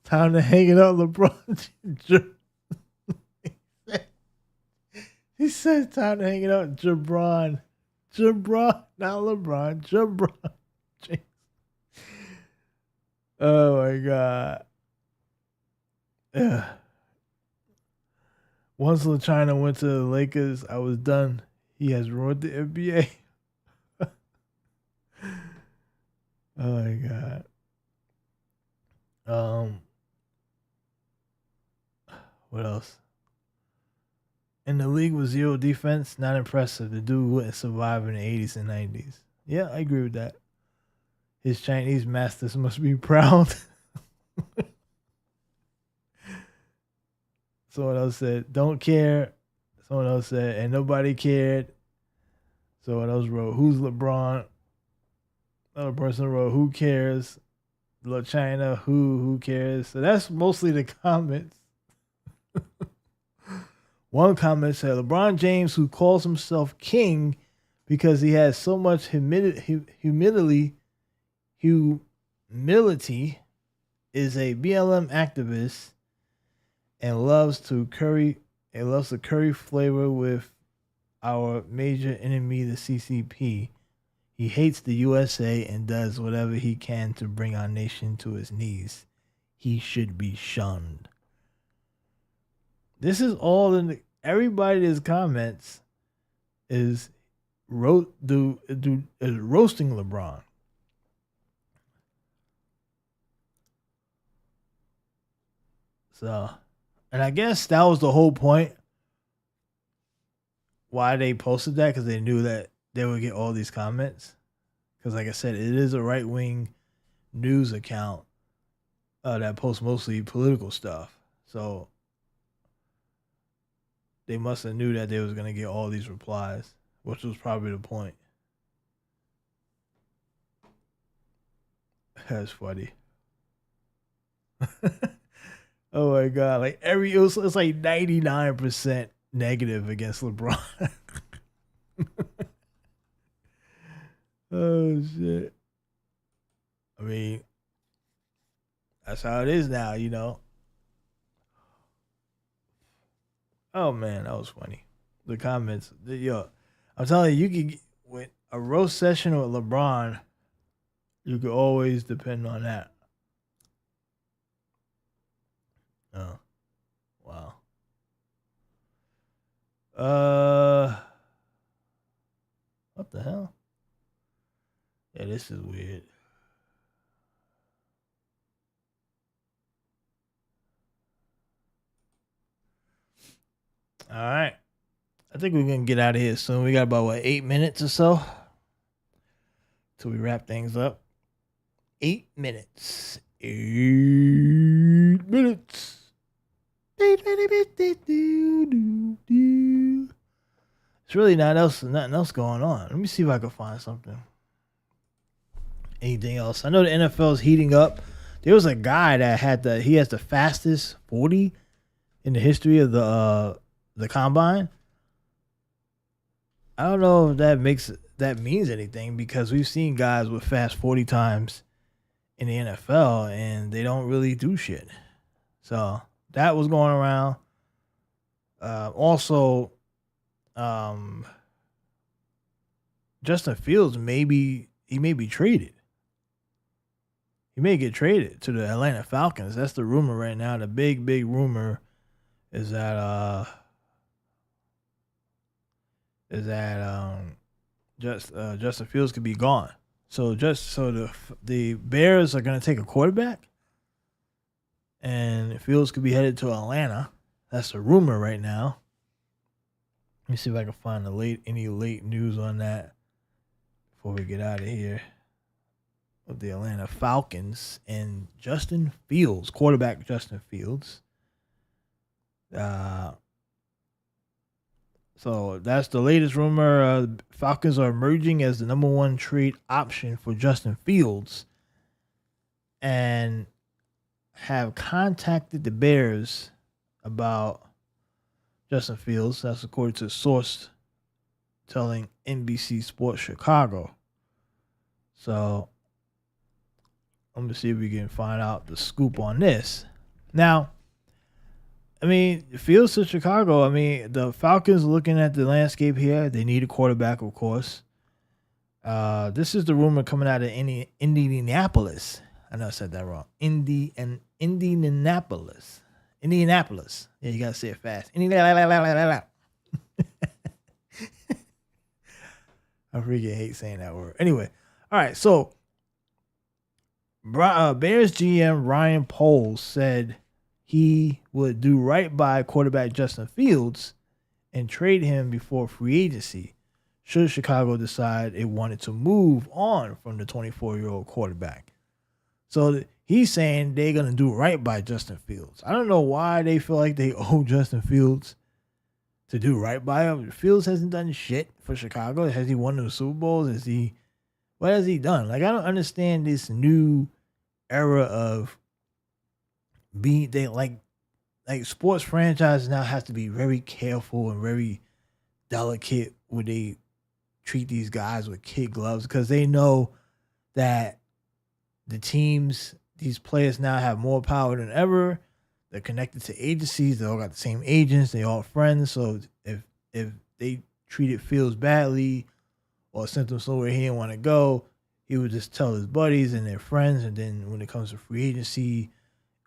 Time to hang it up, LeBron. He said time to hang it up, Jabron. Jabron, not LeBron. Jabron. Oh my God. Yeah. Once LaChina went to the Lakers, I was done. He has ruined the NBA. Oh my God. What else? In the league with zero defense, not impressive. The dude wouldn't survive in the 80s and 90s. Yeah, I agree with that. His Chinese masters must be proud. Someone else said, don't care. Someone else said, and nobody cared. Someone else wrote, who's LeBron? Another person wrote, who cares? LaChina, who cares? So that's mostly the comments. One comment said, LeBron James, who calls himself king because he has so much humility, is a BLM activist and loves to curry flavor with our major enemy, the CCP. He hates the USA and does whatever he can to bring our nation to its knees. He should be shunned. This is all in everybody's comments is roasting LeBron. So, and I guess that was the whole point why they posted that, because they knew that they would get all these comments. Because, like I said, it is a right wing news account that posts mostly political stuff. So they must have knew that they was gonna get all these replies, which was probably the point. That's funny. Oh my God! Like it's like 99% negative against LeBron. Oh shit! I mean, that's how it is now, you know. Oh man, that was funny. The comments, I'm telling you, you could with a roast session with LeBron, you could always depend on that. Oh, wow. What the hell? Yeah, this is weird. All right. I think we're going to get out of here soon. We got about, 8 minutes or so till we wrap things up. 8 minutes. 8 minutes. It's really nothing else going on. Let me see if I can find something. Anything else? I know the NFL is heating up. There was a guy that he has the fastest 40 in the history of the combine. I don't know if that means anything, because we've seen guys with fast 40 times in the NFL and they don't really do shit. So that was going around. Also, Justin Fields may be traded. He may get traded to the Atlanta Falcons. That's the rumor right now. The big rumor is that Justin Fields could be gone. So the Bears are going to take a quarterback, and Fields could be headed to Atlanta. That's a rumor right now. Let me see if I can find any late news on that before we get out of here. Of the Atlanta Falcons and Justin Fields, quarterback Justin Fields. So that's the latest rumor. Falcons are emerging as the number one trade option for Justin Fields, and have contacted the Bears about Justin Fields. That's according to a source telling NBC Sports Chicago. So I'm going to see if we can find out the scoop on this. Now, I mean, Fields to Chicago. I mean, the Falcons looking at the landscape here. They need a quarterback, of course. This is the rumor coming out of Indianapolis. I know I said that wrong. Indianapolis. Indianapolis. Yeah, you got to say it fast. I freaking hate saying that word. Anyway, all right, so Bears GM Ryan Poles said he would do right by quarterback Justin Fields and trade him before free agency should Chicago decide it wanted to move on from the 24-year-old quarterback. So he's saying they're going to do right by Justin Fields. I don't know why they feel like they owe Justin Fields to do right by him. Fields hasn't done shit for Chicago. Has he won the Super Bowls? What has he done? Like, I don't understand this new era of like sports franchises now have to be very careful and very delicate when they treat these guys with kid gloves, because they know that these players now have more power than ever. They're connected to agencies. They all got the same agents. They all friends. So if they treated Fields badly or sent him somewhere he didn't want to go, he would just tell his buddies and their friends. And then when it comes to free agency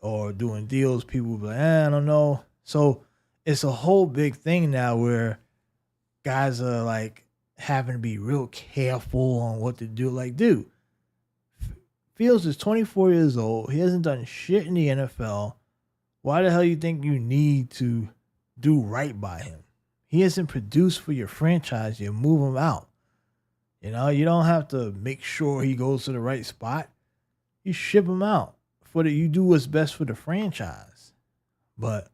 or doing deals, people will be like, I don't know. So it's a whole big thing now where guys are like having to be real careful on what to do. Like, dude, Fields is 24 years old. He hasn't done shit in the NFL. Why the hell you think you need to do right by him? He hasn't produced for your franchise. You move him out. You know, you don't have to make sure he goes to the right spot. You ship him out. You do what's best for the franchise. But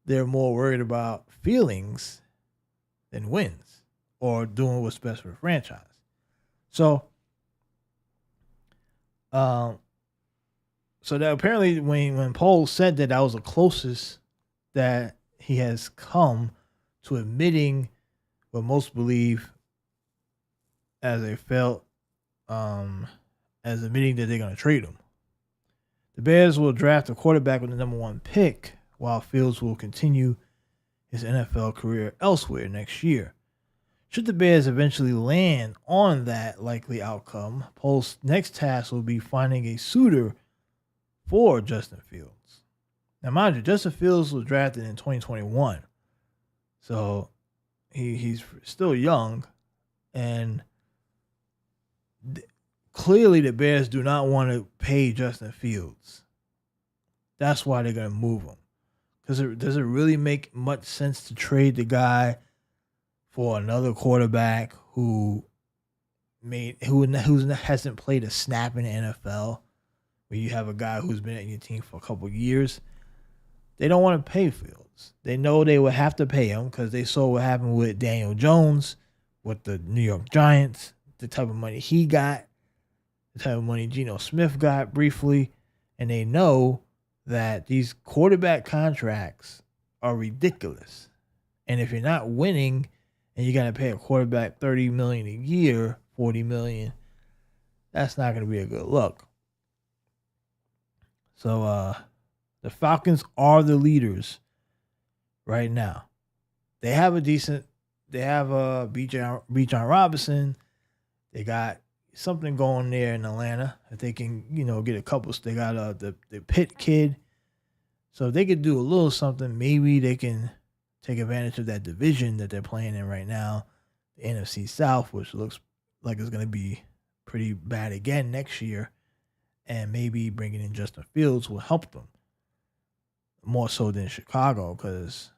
they're more worried about feelings than wins or doing what's best for the franchise. So, so that apparently when Poles said that was the closest that he has come to admitting what most believe as admitting that they're going to trade him. The Bears will draft a quarterback with the number one pick, while Fields will continue his NFL career elsewhere next year. Should the Bears eventually land on that likely outcome, Poles' next task will be finding a suitor for Justin Fields. Now, mind you, Justin Fields was drafted in 2021. So he's still young, and clearly the Bears do not want to pay Justin Fields. That's why they're gonna move him. Because does it really make much sense to trade the guy for another quarterback who hasn't played a snap in the NFL? Where you have a guy who's been at your team for a couple of years. They don't want to pay Fields. They know they would have to pay him because they saw what happened with Daniel Jones with the New York Giants, the type of money he got, the type of money Geno Smith got briefly, and they know that these quarterback contracts are ridiculous. And if you're not winning and you got to pay a quarterback $30 million a year, $40 million, that's not going to be a good look. So the Falcons are the leaders right now. They have Bijan Robinson. They got something going there in Atlanta. If they can, get a couple. They got the Pitt kid. So if they could do a little something, maybe they can take advantage of that division that they're playing in right now, the NFC South, which looks like it's going to be pretty bad again next year. And maybe bringing in Justin Fields will help them more so than Chicago, because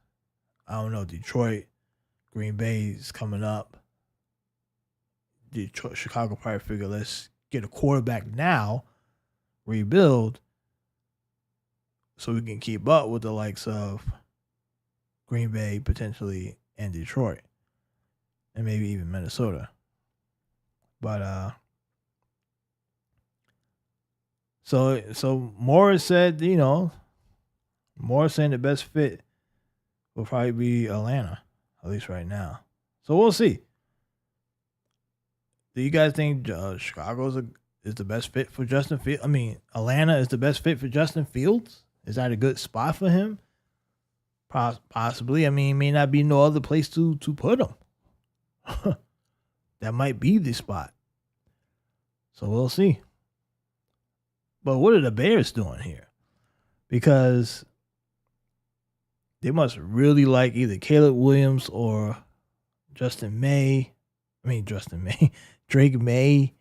I don't know, Detroit, Green Bay is coming up. Chicago probably figure, let's get a quarterback now, rebuild, so we can keep up with the likes of Green Bay potentially and Detroit, and maybe even Minnesota. But so Morris said, Morris saying the best fit will probably be Atlanta, at least right now. So we'll see. Do you guys think Chicago is the best fit for Justin Fields? I mean, Atlanta is the best fit for Justin Fields? Is that a good spot for him? Possibly. I mean, may not be no other place to put him. That might be the spot. So we'll see. But what are the Bears doing here? Because they must really like either Caleb Williams or Drake May.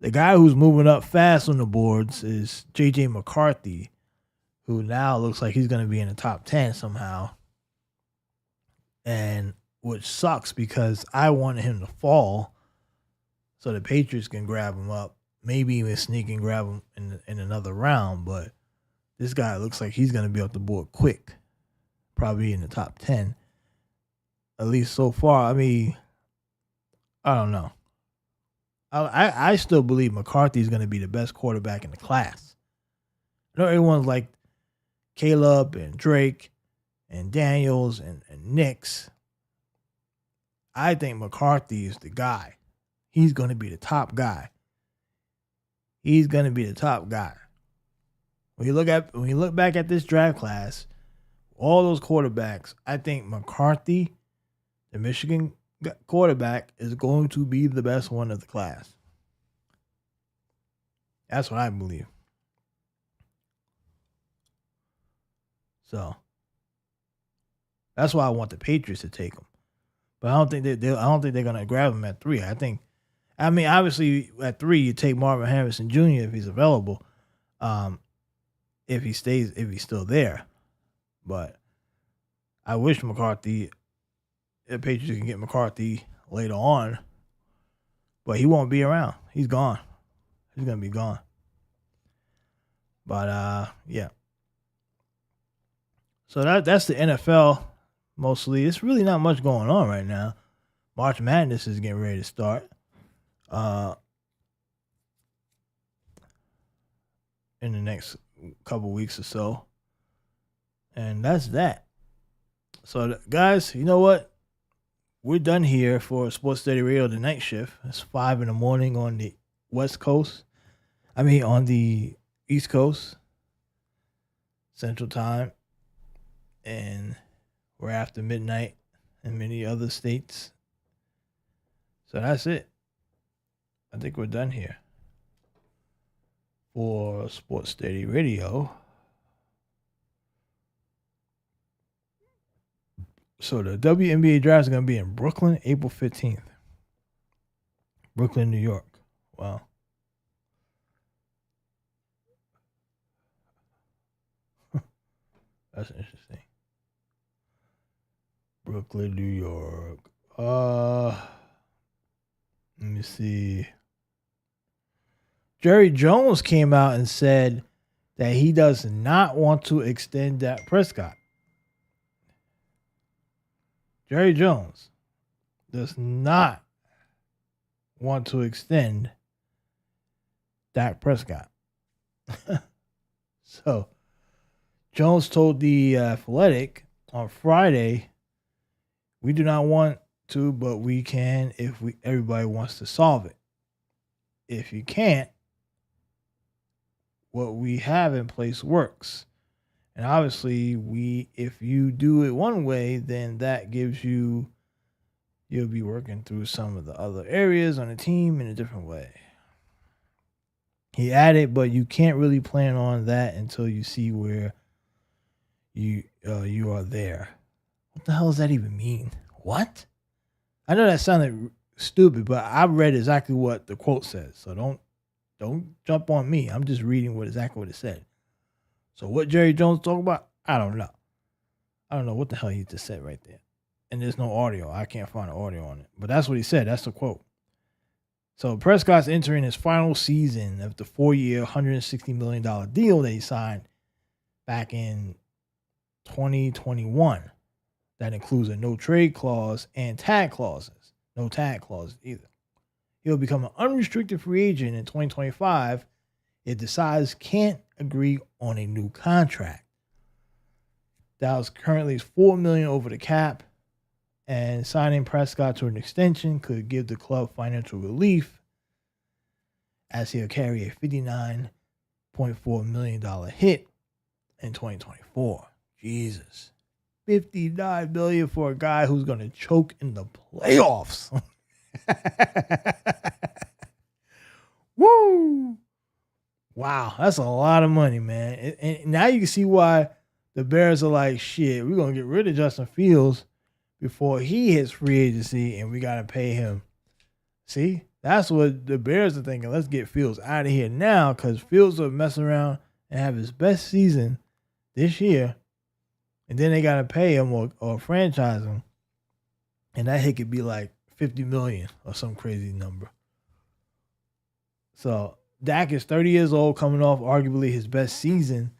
The guy who's moving up fast on the boards is J.J. McCarthy, who now looks like he's going to be in the top 10 somehow. And which sucks because I wanted him to fall so the Patriots can grab him up. Maybe even sneak and grab him in another round. But this guy looks like he's going to be off the board quick. Probably in the top 10. At least so far. I mean, I don't know. I still believe McCarthy is going to be the best quarterback in the class. I know everyone's like Caleb and Drake and Daniels and Nix. I think McCarthy is the guy. He's going to be the top guy. He's going to be the top guy. When you look back at this draft class, all those quarterbacks, I think McCarthy, the Michigan quarterback, is going to be the best one of the class. That's what I believe. So that's why I want the Patriots to take him. But I don't think they're gonna grab him at 3. I mean, obviously at 3 you take Marvin Harrison Jr. if he's available, if he's still there. But I wish the Patriots can get McCarthy later on, but he won't be around. He's gone. He's gonna be gone. But yeah. So that's the NFL mostly. It's really not much going on right now. March Madness is getting ready to start. In the next couple weeks or so. And that's that. So guys, you know what? We're done here for Sports Steady Radio, the night shift. It's 5 a.m. on the West Coast. On the East Coast, Central Time. And we're after midnight in many other states. So that's it. I think we're done here for Sports Steady Radio. So the WNBA draft is going to be in Brooklyn, April 15th. Brooklyn, New York. Wow. That's interesting. Brooklyn, New York. Let me see. Jerry Jones came out and said that he does not want to extend Dak Prescott. Jerry Jones does not want to extend Dak Prescott. So, Jones told The Athletic on Friday, we do not want to, but we can if everybody wants to solve it. If you can't, what we have in place works. And obviously, if you do it one way, then that gives you'll be working through some of the other areas on the team in a different way. He added, but you can't really plan on that until you see where you are there. What the hell does that even mean? What? I know that sounded stupid, but I read exactly what the quote says. So don't jump on me. I'm just reading exactly what it said. So what Jerry Jones talking about? I don't know. I don't know what the hell he just said right there. And there's no audio. I can't find the audio on it. But that's what he said. That's the quote. So Prescott's entering his final season of the 4-year, $160 million deal that he signed back in 2021. That includes a no trade clause and tag clauses. No tag clauses either. He'll become an unrestricted free agent in 2025 if the sides can't agree on a new contract. Dallas currently is $4 million over the cap, and signing Prescott to an extension could give the club financial relief as he'll carry a $59.4 million hit in 2024. Jesus. $59 million for a guy who's going to choke in the playoffs. Woo! Wow, that's a lot of money, man. And now you can see why the Bears are like, shit, we're going to get rid of Justin Fields before he hits free agency, and we got to pay him. See, that's what the Bears are thinking. Let's get Fields out of here now, because Fields will mess around and have his best season this year, and then they got to pay him or franchise him, and that hit could be like $50 million or some crazy number. So Dak is 30 years old, coming off arguably his best season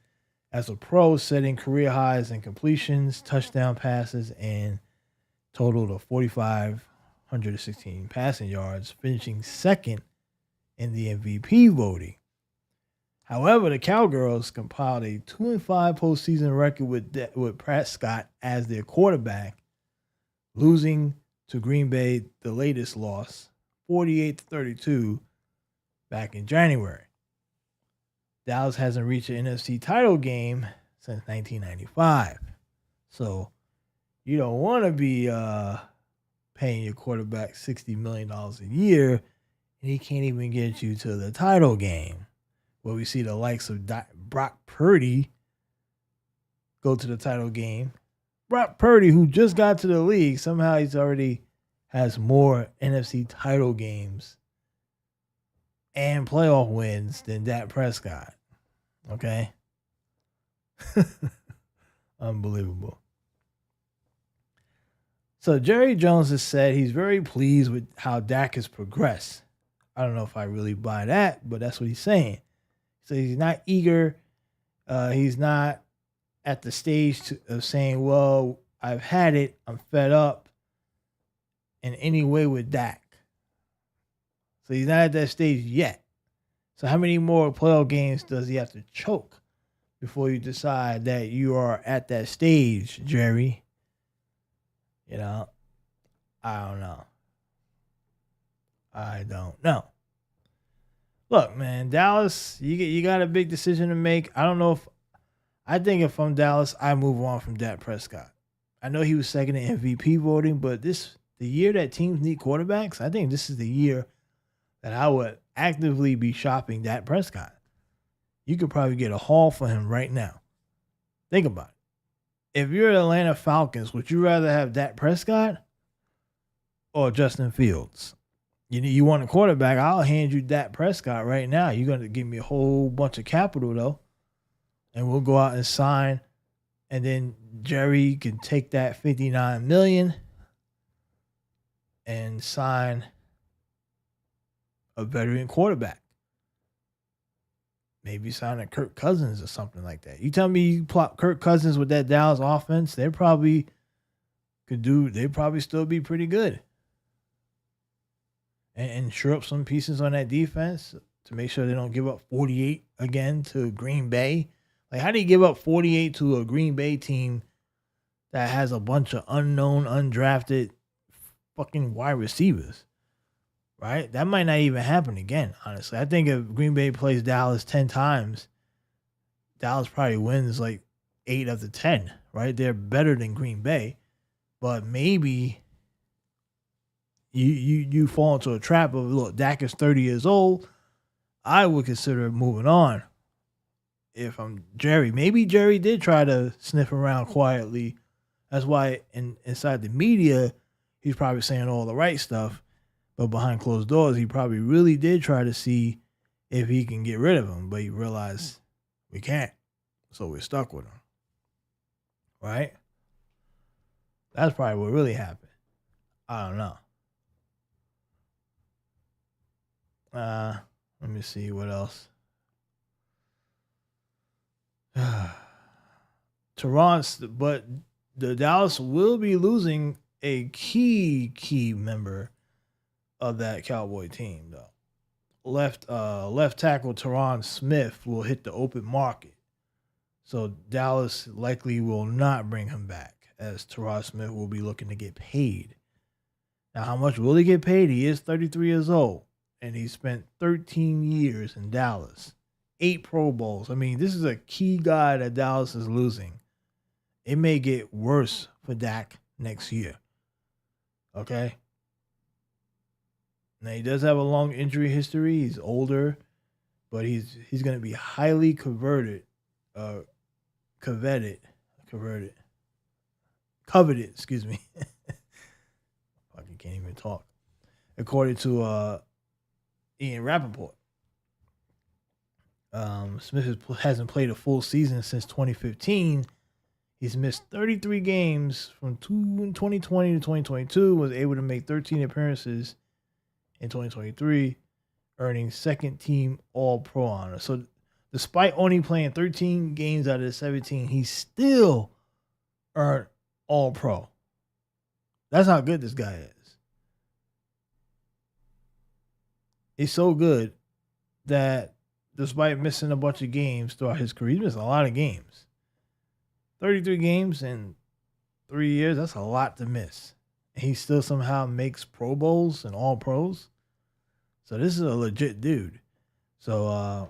as a pro, setting career highs in completions, touchdown passes, and totaled of 4,516 passing yards, finishing second in the MVP voting. However, the Cowgirls compiled a 2-5 postseason record with Prescott as their quarterback, losing to Green Bay, the latest loss, 48-32, back in January. Dallas hasn't reached an NFC title game since 1995. So you don't want to be paying your quarterback $60 million a year, and he can't even get you to the title game, where we see the likes of Brock Purdy go to the title game. Brock Purdy, who just got to the league, somehow he's already has more NFC title games and playoff wins than Dak Prescott. Okay? Unbelievable. So Jerry Jones has said he's very pleased with how Dak has progressed. I don't know if I really buy that, but that's what he's saying. So he's not eager. He's not at the stage of saying, well, I've had it. I'm fed up in any way with Dak. So he's not at that stage yet. So how many more playoff games does he have to choke before you decide that you are at that stage, Jerry? You know, I don't know. Look, man, Dallas, you got a big decision to make. I think if I'm Dallas, I move on from Dak Prescott. I know he was second in MVP voting, but the year that teams need quarterbacks, I think this is the year that I would actively be shopping Dak Prescott. You could probably get a haul for him right now. Think about it. if you're the Atlanta Falcons, would you rather have Dak Prescott or Justin Fields? You want a quarterback, I'll hand you Dak Prescott right now. You're going to give me a whole bunch of capital, though, and we'll go out and sign, and then Jerry can take that $59 million and sign a veteran quarterback. Maybe sign a Kirk Cousins or something like that. You tell me you plot Kirk Cousins with that Dallas offense, they'd probably still be pretty good. And shore up some pieces on that defense to make sure they don't give up 48 again to Green Bay. Like, how do you give up 48 to a Green Bay team that has a bunch of unknown, undrafted fucking wide receivers? Right? That might not even happen again, honestly. I think if Green Bay plays Dallas 10 times, Dallas probably wins like 8 of the 10, right? They're better than Green Bay. But maybe you fall into a trap of, look, Dak is 30 years old. I would consider moving on if I'm Jerry. Maybe Jerry did try to sniff around quietly. That's why inside the media, he's probably saying all the right stuff. But behind closed doors, he probably really did try to see if he can get rid of him. But he realized we can't. So we're stuck with him. Right? That's probably what really happened. I don't know. Let me see what else. Toronto, but the Dallas will be losing a key member of that Cowboy team, though. Left tackle Teron Smith will hit the open market. So Dallas likely will not bring him back, as Teron Smith will be looking to get paid. Now, how much will he get paid? He is 33 years old, and he spent 13 years in Dallas. 8 Pro Bowls. I mean, this is a key guy that Dallas is losing. It may get worse for Dak next year. Okay? Now, he does have a long injury history. He's older, but he's going to be highly coveted, excuse me. Fucking can't even talk. According to Ian Rappaport. Smith hasn't played a full season since 2015. He's missed 33 games from 2020 to 2022, was able to make 13 appearances in 2023, earning second team All-Pro honor. So despite only playing 13 games out of the 17, he still earned All-Pro. That's how good this guy is. He's so good that despite missing a bunch of games throughout his career, he's missed a lot of games. 33 games in 3 years, that's a lot to miss. And he still somehow makes Pro Bowls and All Pros. So this is a legit dude. So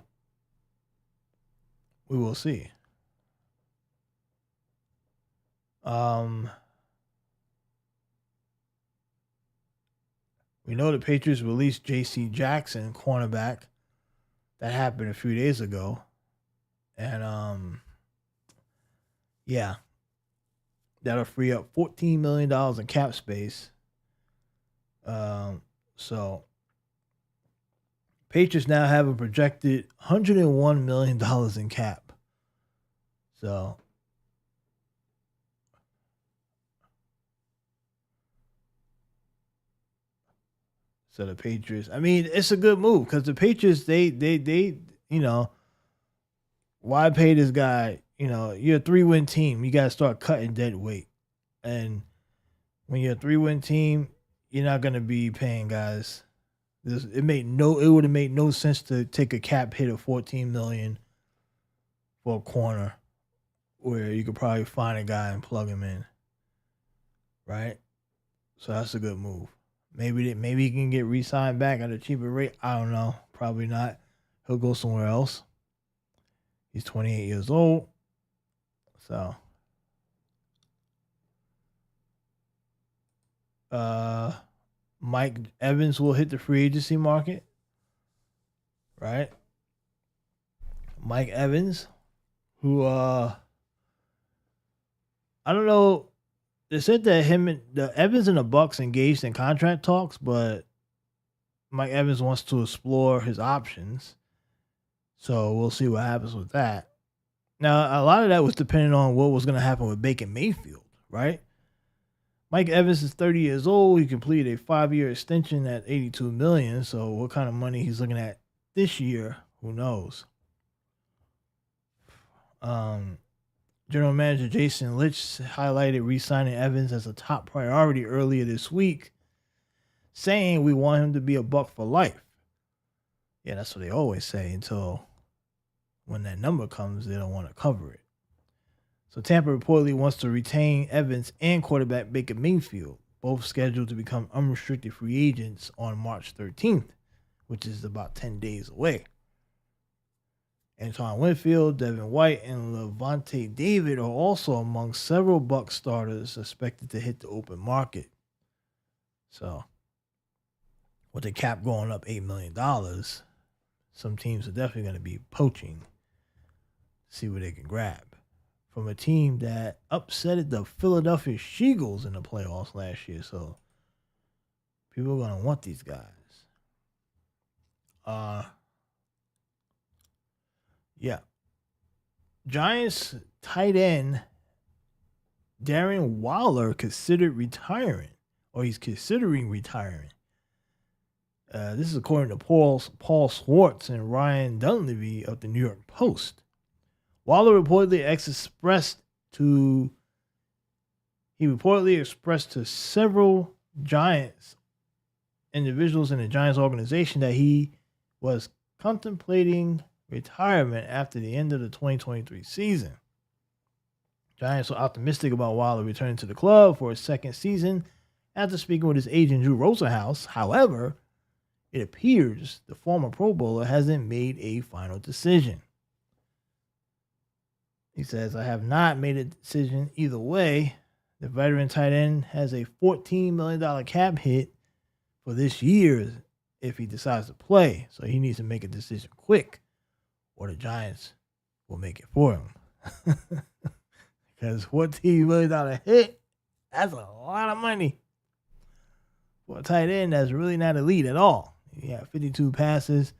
we will see. We know the Patriots released J.C. Jackson, cornerback. That happened a few days ago. And yeah. That'll free up $14 million in cap space. So Patriots now have a projected $101 million in cap. So the Patriots, I mean, it's a good move because the Patriots, they, you know, why pay this guy? You know, you're a 3-win team. You got to start cutting dead weight. And when you're a 3-win team, you're not going to be paying guys. It would have made no sense to take a cap hit of $14 million for a corner where you could probably find a guy and plug him in. Right? So that's a good move. Maybe he can get re-signed back at a cheaper rate. I don't know. Probably not. He'll go somewhere else. He's 28 years old. So, Mike Evans will hit the free agency market, right? Mike Evans, who I don't know. They said that the Evans and the Bucks engaged in contract talks, but Mike Evans wants to explore his options. So we'll see what happens with that. Now, a lot of that was depending on what was going to happen with Baker Mayfield, right? Mike Evans is 30 years old. He completed a 5-year extension at $82 million. So what kind of money he's looking at this year, who knows? General Manager Jason Litch highlighted re-signing Evans as a top priority earlier this week, saying we want him to be a Buck for life. Yeah, that's what they always say until when that number comes, they don't want to cover it. So Tampa reportedly wants to retain Evans and quarterback Baker Mayfield, both scheduled to become unrestricted free agents on March 13th, which is about 10 days away. Antoine Winfield, Devin White, and Levante David are also among several Bucs starters expected to hit the open market. So, with the cap going up $8 million, some teams are definitely going to be poaching, see what they can grab from a team that upsetted the Philadelphia Eagles in the playoffs last year. So, people are going to want these guys. Yeah. Giants tight end Darren Waller considered retiring, or he's considering retiring. This is according to Paul Schwartz and Ryan Dunleavy of the New York Post. Waller reportedly expressed to several Giants individuals in the Giants organization that he was contemplating retirement after the end of the 2023 season. Giants are optimistic about Waller returning to the club for his second season after speaking with his agent Drew Rosenhaus. However, it appears the former Pro Bowler hasn't made a final decision. He says, I have not made a decision either way. The veteran tight end has a $14 million cap hit for this year if he decides to play. So he needs to make a decision quick, or the Giants will make it for him. Because $14 million hit, that's a lot of money for a tight end that's really not elite at all. He had 52 passes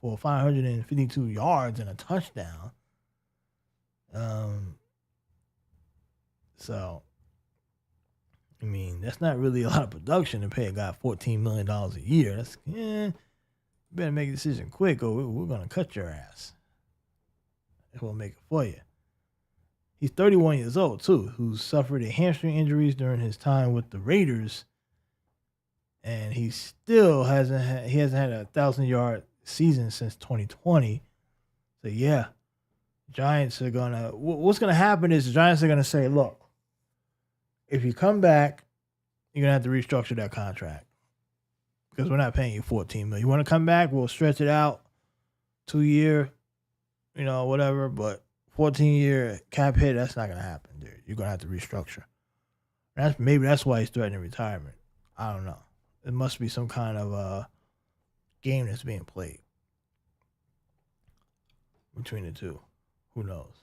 for 552 yards and a touchdown. So, I mean, that's not really a lot of production to pay a guy $14 million a year. That's, you better make a decision quick or we're going to cut your ass. We'll make it for you. He's 31 years old, too, who suffered a hamstring injuries during his time with the Raiders. And he still hasn't had a 1,000-yard season since 2020. So, yeah, Giants are going to – what's going to happen is the Giants are going to say, look, if you come back, you're going to have to restructure that contract because we're not paying you $14 million. You want to come back, we'll stretch it out 2-year, whatever, but 14-year cap hit, that's not going to happen, dude. You're going to have to restructure. Maybe that's why he's threatening retirement. I don't know. It must be some kind of game that's being played between the two. Who knows?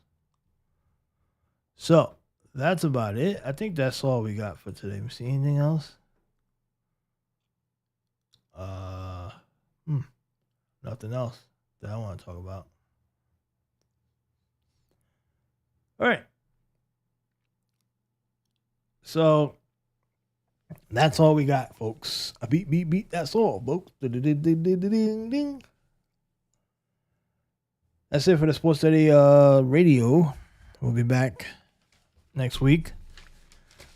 So, that's about it. I think that's all we got for today. See anything else? Nothing else that I want to talk about. All right. So, that's all we got, folks. A beat. That's all, folks. Ding. That's it for the Sports Study Radio. We'll be back next week.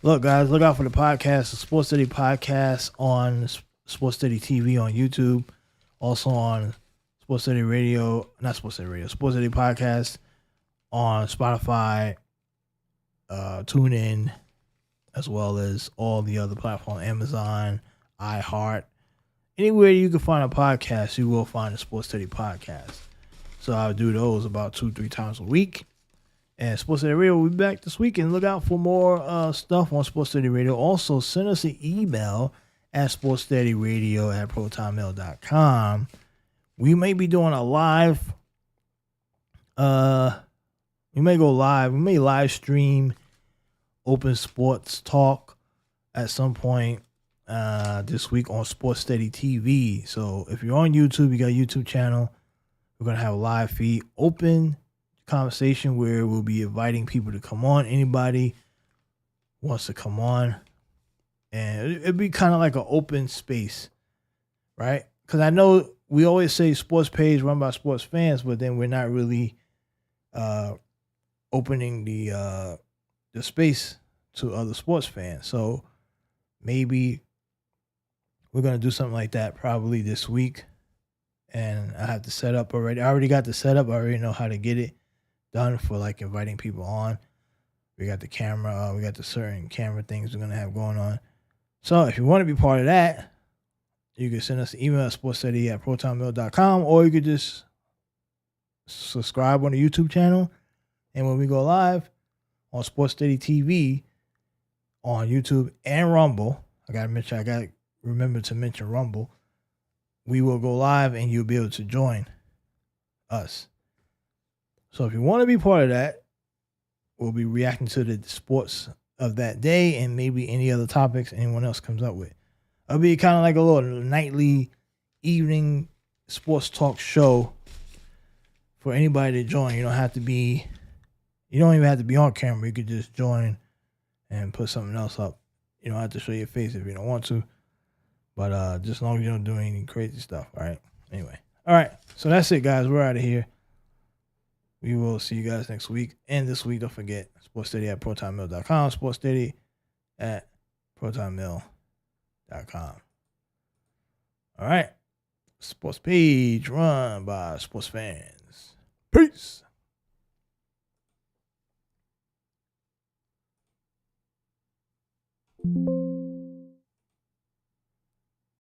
Look, guys, look out for the podcast, the Sports Study Podcast on Sports Study TV on YouTube. Also on Sports Study Radio, not Sports Study Radio, Sports Study Podcast on Spotify, TuneIn, as well as all the other platforms, Amazon, iHeart. Anywhere you can find a podcast, you will find a Sports Study Podcast. So I'll do those about 2-3 times a week. And Sports Study Radio will be back this week. And look out for more stuff on Sports Study Radio. Also, send us an email at sportsstudyradio@protonmail.com. We may be doing a live. We may go live. We may live stream open sports talk at some point this week on Sports Steady TV. So if you're on YouTube, you got a YouTube channel. We're going to have a live feed, open conversation where we'll be inviting people to come on. Anybody wants to come on. And it'd be kind of like an open space, right? Because I know we always say sports page run by sports fans, but then we're not really opening the space to other sports fans. So maybe we're going to do something like that probably this week. And I have to set up already. I already got the setup. I already know how to get it done for like inviting people on. We got the camera. We got the certain camera things we're going to have going on. So if you want to be part of that, you can send us an email at sportssteady@protonmail.com, or you could just subscribe on the YouTube channel. And when we go live on Sports Steady TV on YouTube and Rumble, I got to remember to mention Rumble. We will go live and you'll be able to join us. So if you want to be part of that, we'll be reacting to the sports of that day and maybe any other topics anyone else comes up with. It'll be kind of like a little nightly evening sports talk show for anybody to join. You don't even have to be on camera. You could just join and put something else up. You don't have to show your face if you don't want to. But just as long as you don't do any crazy stuff, all right? Anyway. All right. So that's it, guys. We're out of here. We will see you guys next week. And this week, don't forget, sportssteady@protonmail.com, sportssteady@protonmail.com. All right. Sports page run by sports fans. Peace.